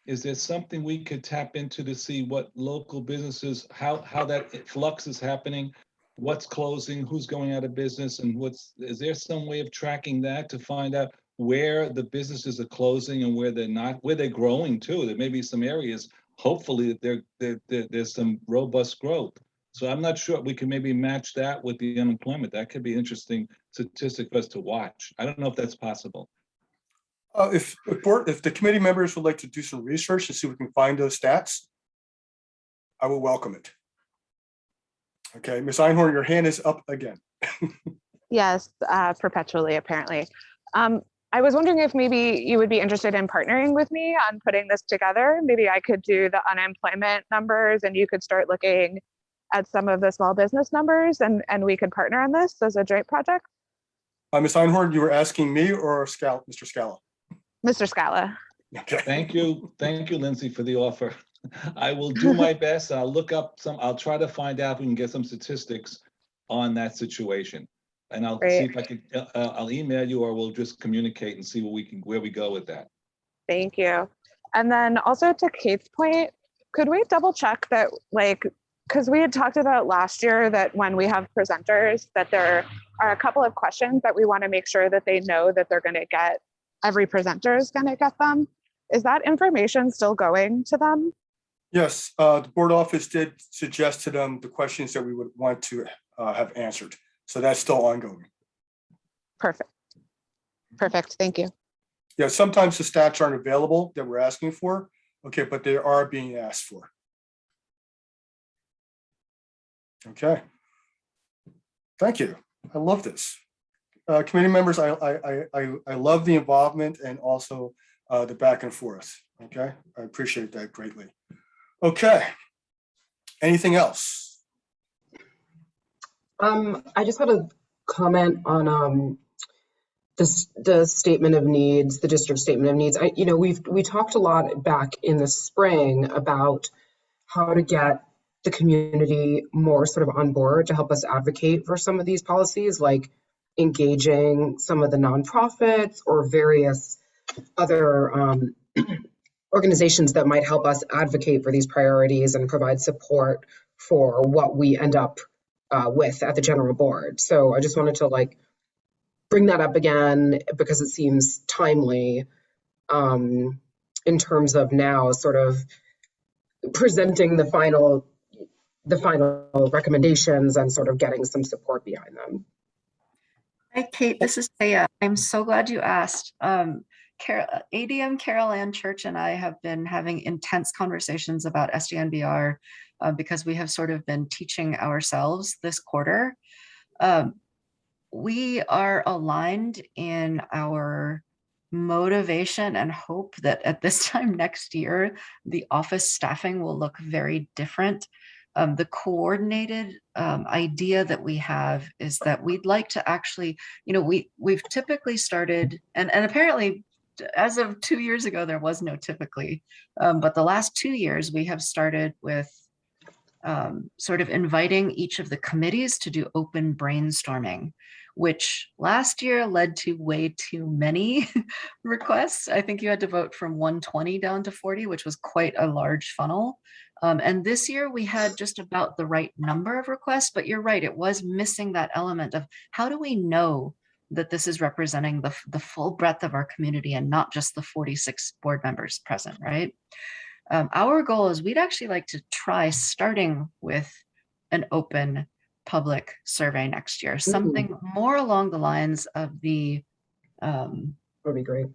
Is there something we could tap into to see what local businesses, how that flux is happening, what's closing, who's going out of business, and is there some way of tracking that to find out where the businesses are closing and where they're not, where they're growing too? There may be some areas, hopefully, that there's some robust growth. So I'm not sure we can maybe match that with the unemployment. That could be an interesting statistic for us to watch. I don't know if that's possible. If the committee members would like to do some research to see if we can find those stats, I will welcome it. Okay, Ms. Einhorn, your hand is up again. Yes, perpetually, apparently. I was wondering if maybe you would be interested in partnering with me on putting this together. Maybe I could do the unemployment numbers and you could start looking at some of the small business numbers and we could partner on this as a joint project. Ms. Einhorn, you were asking me or Mr. Scala? Mr. Scala. Okay. Thank you, Lindsay, for the offer. I will do my best. I'll look up I'll try to find out if we can get some statistics on that situation. And I'll see if I can, I'll email you or we'll just communicate and see where we go with that. Thank you. And then also to Kate's point, could we double check that, like, because we had talked about last year that when we have presenters, that there are a couple of questions that we want to make sure that they know that they're going to get, every presenter is going to get them. Is that information still going to them? Yes, the board office did suggest to them the questions that we would want to have answered. So that's still ongoing. Perfect. Perfect. Thank you. Yeah, sometimes the stats aren't available that we're asking for. Okay, but they are being asked for. Okay. Thank you. I love this. Committee members, I love the involvement and also the back and forth. Okay, I appreciate that greatly. Okay. Anything else? I just had a comment on the statement of needs, the district statement of needs. We talked a lot back in the spring about how to get the community more sort of on board to help us advocate for some of these policies, like engaging some of the nonprofits or various other organizations that might help us advocate for these priorities and provide support for what we end up with at the general board. So I just wanted to bring that up again because it seems timely in terms of now sort of presenting the final recommendations and sort of getting some support behind them. Hi, Kate, this is Thea. I'm so glad you asked. ADM Carol Ann Church and I have been having intense conversations about SDNBR because we have sort of been teaching ourselves this quarter. We are aligned in our motivation and hope that at this time next year, the office staffing will look very different. The coordinated idea that we have is that we'd like to actually, we've typically started, and apparently as of 2 years ago, there was no typically, but the last 2 years we have started with sort of inviting each of the committees to do open brainstorming, which last year led to way too many requests. I think you had to vote from 120 down to 40, which was quite a large funnel. And this year we had just about the right number of requests, but you're right, it was missing that element of how do we know that this is representing the full breadth of our community and not just the 46 board members present, right? Our goal is we'd actually like to try starting with an open public survey next year, something more along the lines of the Would be great.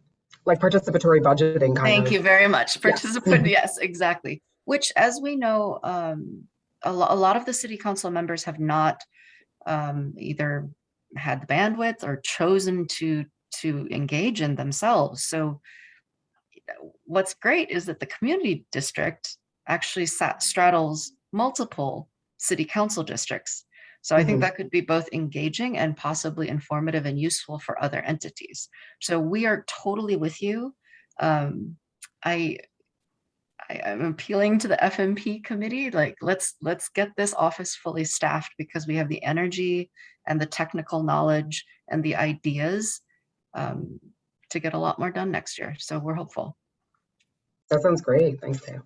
like participatory budgeting kind of. Thank you very much. Yeah. Participant, yes, exactly. Which, as we know, a lot of the city council members have not either had the bandwidth or chosen to engage in themselves. So what's great is that the community district actually straddles multiple city council districts. So I think that could be both engaging and possibly informative and useful for other entities. So we are totally with you. I'm appealing to the FMP committee, like let's get this office fully staffed, because we have the energy and the technical knowledge and the ideas to get a lot more done next year. So we're hopeful. That sounds great. Thanks, Taya.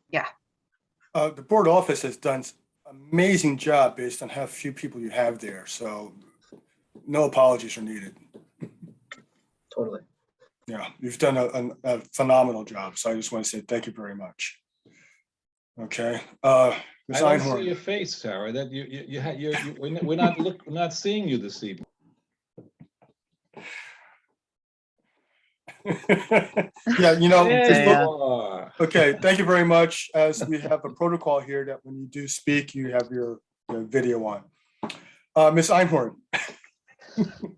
Yeah. The board office has done an amazing job based on how few people you have there. So no apologies are needed. Totally. Yeah, you've done a phenomenal job. So I just want to say thank you very much. Okay. Ms. I don't see Einhorn. your face, Sarah. That we're not seeing you this evening. Yeah, you know, Yeah. okay, thank you very much. As we have a protocol here that when you do speak, you have your video on. Ms. Einhorn.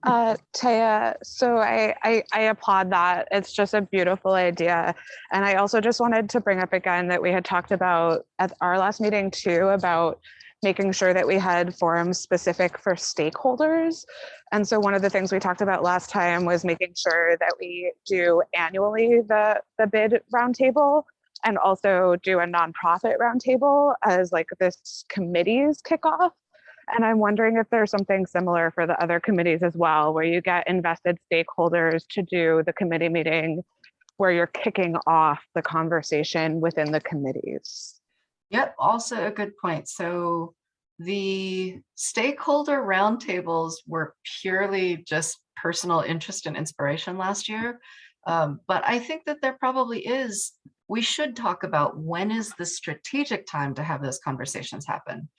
Taya, so I applaud that. It's just a beautiful idea. And I also just wanted to bring up again that we had talked about at our last meeting too, about making sure that we had forums specific for stakeholders. And so one of the things we talked about last time was making sure that we do annually the bid roundtable, and also do a nonprofit roundtable as like this committee's kickoff. And I'm wondering if there's something similar for the other committees as well, where you get invested stakeholders to do the committee meeting where you're kicking off the conversation within the committees. Yep, also a good point. So the stakeholder roundtables were purely just personal interest and inspiration last year. But I think that there probably is, we should talk about when is the strategic time to have those conversations happen.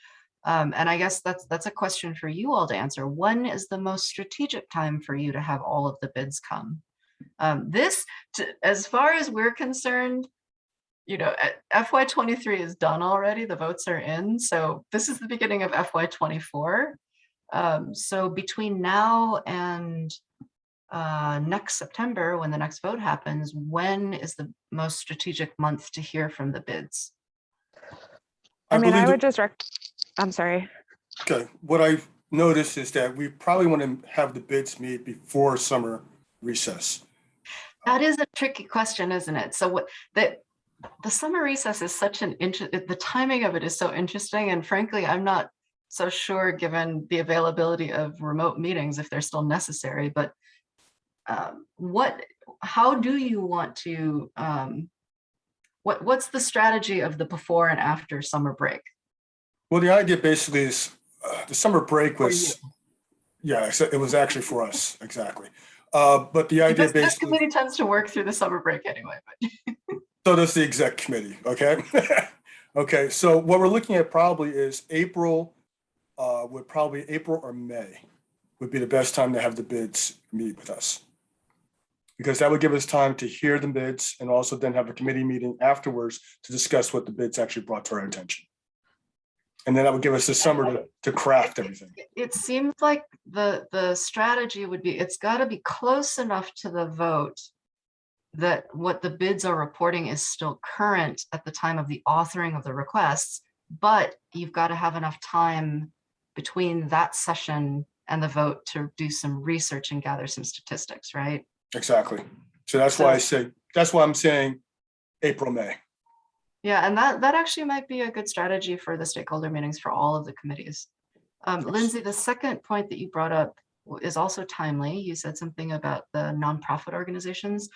And I guess that's a question for you all to answer. When is the most strategic time for you to have all of the bids come? As far as we're concerned, you know, FY23 is done already. The votes are in. So this is the beginning of FY24. So between now and next September, when the next vote happens, when is the most strategic month to hear from the bids? I mean, I would just I'm sorry. Okay, what I've noticed is that we probably want to have the bids meet before summer recess. That is a tricky question, isn't it? So the summer recess is such the timing of it is so interesting. And frankly, I'm not so sure, given the availability of remote meetings, if they're still necessary. But how do you want to, what's the strategy of the before and after summer break? Well, the idea basically is the summer break was, yeah, it was actually for us, exactly. But the idea basically— this committee tends to work through the summer break anyway. But so does the exec committee, okay? Okay, so what we're looking at probably is April or May would be the best time to have the bids meet with us. Because that would give us time to hear the bids and also then have a committee meeting afterwards to discuss what the bids actually brought to our attention. And then that would give us the summer to craft everything. It seems like the strategy would be, it's got to be close enough to the vote that what the bids are reporting is still current at the time of the authoring of the requests, but you've got to have enough time between that session and the vote to do some research and gather some statistics, right? Exactly. So that's why I'm saying April, May. Yeah, and that actually might be a good strategy for the stakeholder meetings for all of the committees. Lindsay, the second point that you brought up is also timely. You said something about the nonprofit organizations.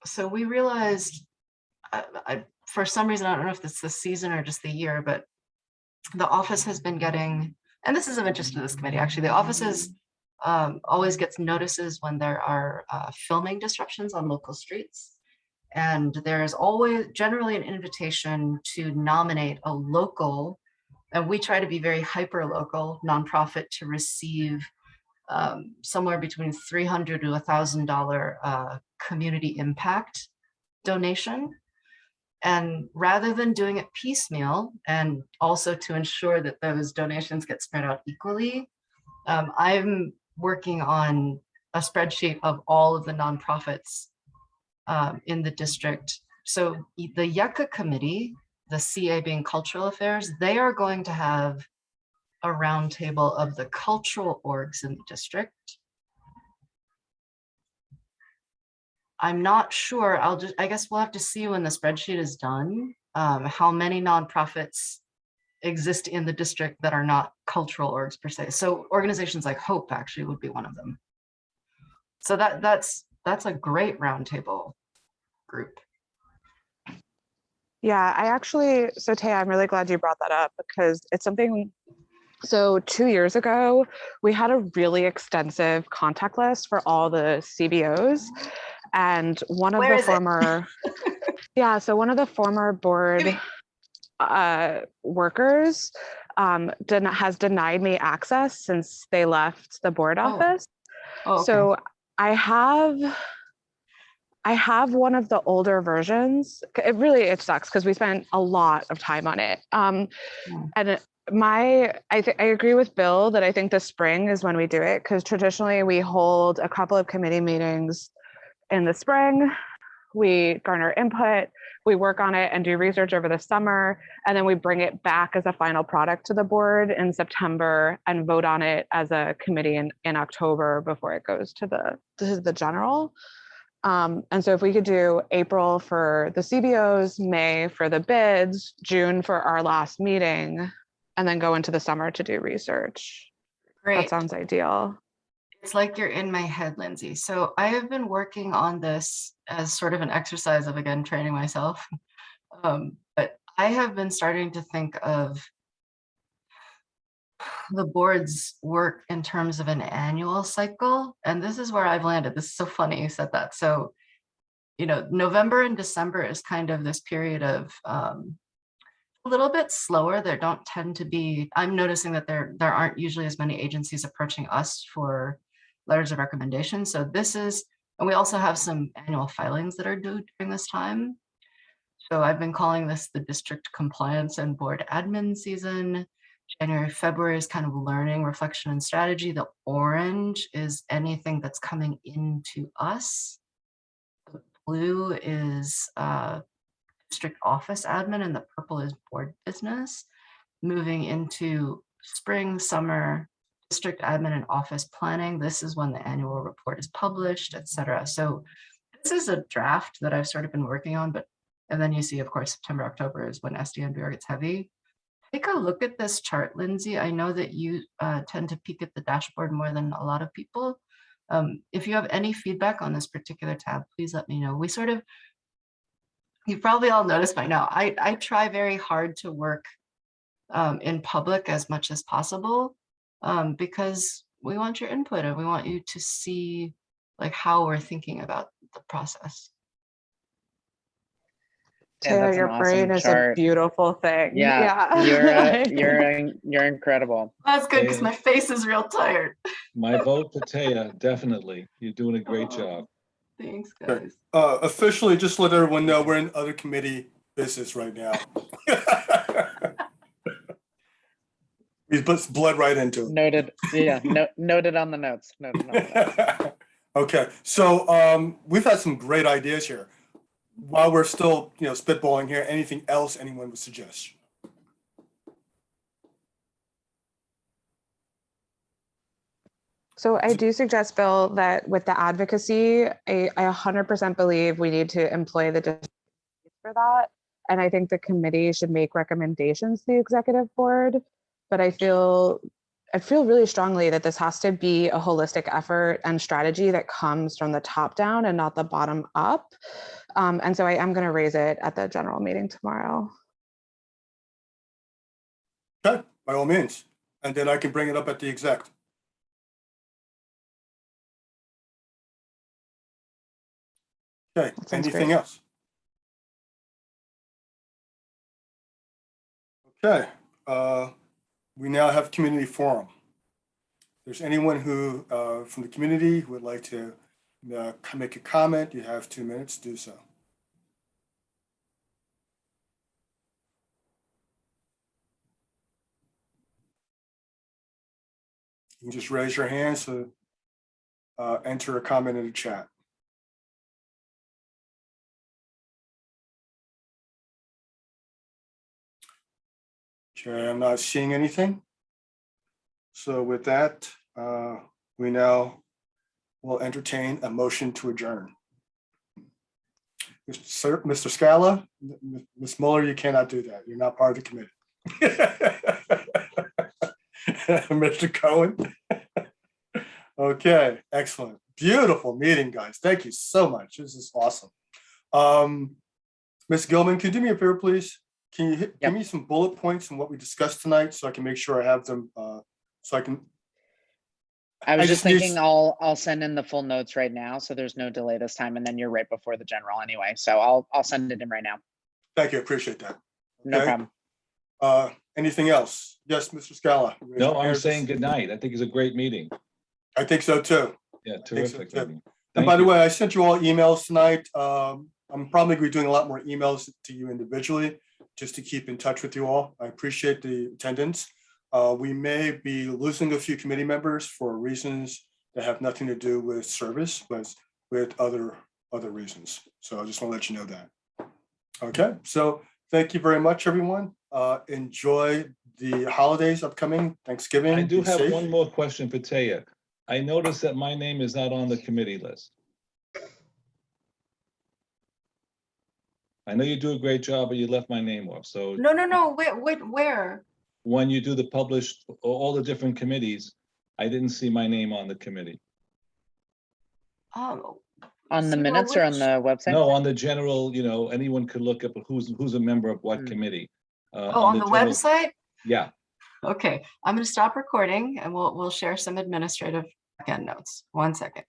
So we realized, for some reason, I don't know if it's the season or just the year, but the office has been getting, and this is of interest to this committee, actually, the office always gets notices when there are filming disruptions on local streets. And there's always generally an invitation to nominate a local, and we try to be very hyper local nonprofit to receive somewhere between $300 to $1,000 community impact donation. And rather than doing it piecemeal, and also to ensure that those donations get spread out equally, I'm working on a spreadsheet of all of the nonprofits in the district. So the Yucca committee, the CA being cultural affairs, they are going to have a roundtable of the cultural orgs in the district. I'm not sure. I guess we'll have to see when the spreadsheet is done, how many nonprofits exist in the district that are not cultural orgs per se. So organizations like Hope actually would be one of them. So that's a great roundtable group. Yeah, so Tay, I'm really glad you brought that up because it's something. So 2 years ago, we had a really extensive contact list for all the CBOs. And one of the former, so one of the former board workers has denied me access since they left the board office. Okay. So I have one of the older versions. It sucks because we spent a lot of time on it. And I agree with Bill that I think the spring is when we do it because traditionally we hold a couple of committee meetings in the spring. We garner input, we work on it and do research over the summer, and then we bring it back as a final product to the board in September and vote on it as a committee in October before it goes to the general. And so if we could do April for the CBOs, May for the bids, June for our last meeting, and then go into the summer to do research. Great. That sounds ideal. It's like you're in my head, Lindsay. So I have been working on this as sort of an exercise of, again, training myself. But I have been starting to think of the board's work in terms of an annual cycle. And this is where I've landed. This is so funny you said that. So, November and December is kind of this period of a little bit slower. There don't tend to be, I'm noticing that there aren't usually as many agencies approaching us for letters of recommendation. So this is, and we also have some annual filings that are due during this time. So I've been calling this the district compliance and board admin season. January, February is kind of learning, reflection, and strategy. The orange is anything that's coming into us. The blue is district office admin, and the purple is board business. Moving into spring, summer, district admin and office planning. This is when the annual report is published, etc. So this is a draft that I've sort of been working on, and then you see, of course, September, October is when SDNBR gets heavy. Take a look at this chart, Lindsay. I know that you tend to peek at the dashboard more than a lot of people. If you have any feedback on this particular tab, please let me know. You've probably all noticed by now, I try very hard to work in public as much as possible because we want your input and we want you to see like how we're thinking about the process. Yeah, Your brain is a beautiful thing. Yeah. You're incredible. That's good because my face is real tired. My vote for Taya, definitely. You're doing a great job. Thanks, guys. Officially, just let everyone know we're in other committee business right now. We put blood right into it. Noted. Yeah, noted on the notes. Okay, so we've had some great ideas here. While we're still, spitballing here, anything else anyone would suggest? So I do suggest, Bill, that with the advocacy, I 100% believe we need to employ the district for that. And I think the committee should make recommendations to the executive board. But I feel really strongly that this has to be a holistic effort and strategy that comes from the top down and not the bottom up. And so I am going to raise it at the general meeting tomorrow. Okay, by all means. And then I can bring it up at the exec. Okay, anything else? Okay, we now have community forum. there's anyone who, from the community who would like to make a comment, you have 2 minutes to do so. You can just raise your hand to enter a comment in the chat. Okay, I'm not seeing anything. So with that, we now will entertain a motion to adjourn. Mr. Scala, Ms. Mueller, you cannot do that. You're not part of the committee. Mr. Cohen. Okay, excellent. Beautiful meeting, guys. Thank you so much. This is awesome. Ms. Gilman, can you do me a favor, please? Can you give me some bullet points on what we discussed tonight so I can make sure I have them so I can. I was just thinking I'll send in the full notes right now, so there's no delay this time, and then you're right before the general anyway. So I'll send it in right now. Thank you, appreciate that. No problem. Anything else? Yes, Mr. Scala. No, I'm saying good night. I think it's a great meeting. I think so too. Yeah, terrific meeting. And by the way, I sent you all emails tonight. I'm probably going to be doing a lot more emails to you individually, just to keep in touch with you all. I appreciate the attendance. We may be losing a few committee members for reasons that have nothing to do with service, but with other reasons. So I just want to let you know that. Okay, so thank you very much, everyone. Enjoy the holidays upcoming, Thanksgiving. I do Be have safe. one more question for Taya. I noticed that my name is not on the committee list. I know you do a great job, but you left my name off. So No. Where? when you do the published, all the different committees, I didn't see my name on the committee. Oh. On the So minutes or on which- the website? No, on the general, anyone could look up who's a member of what committee. On the general- website? Yeah. Okay, I'm going to stop recording and we'll share some administrative backend notes. 1 second.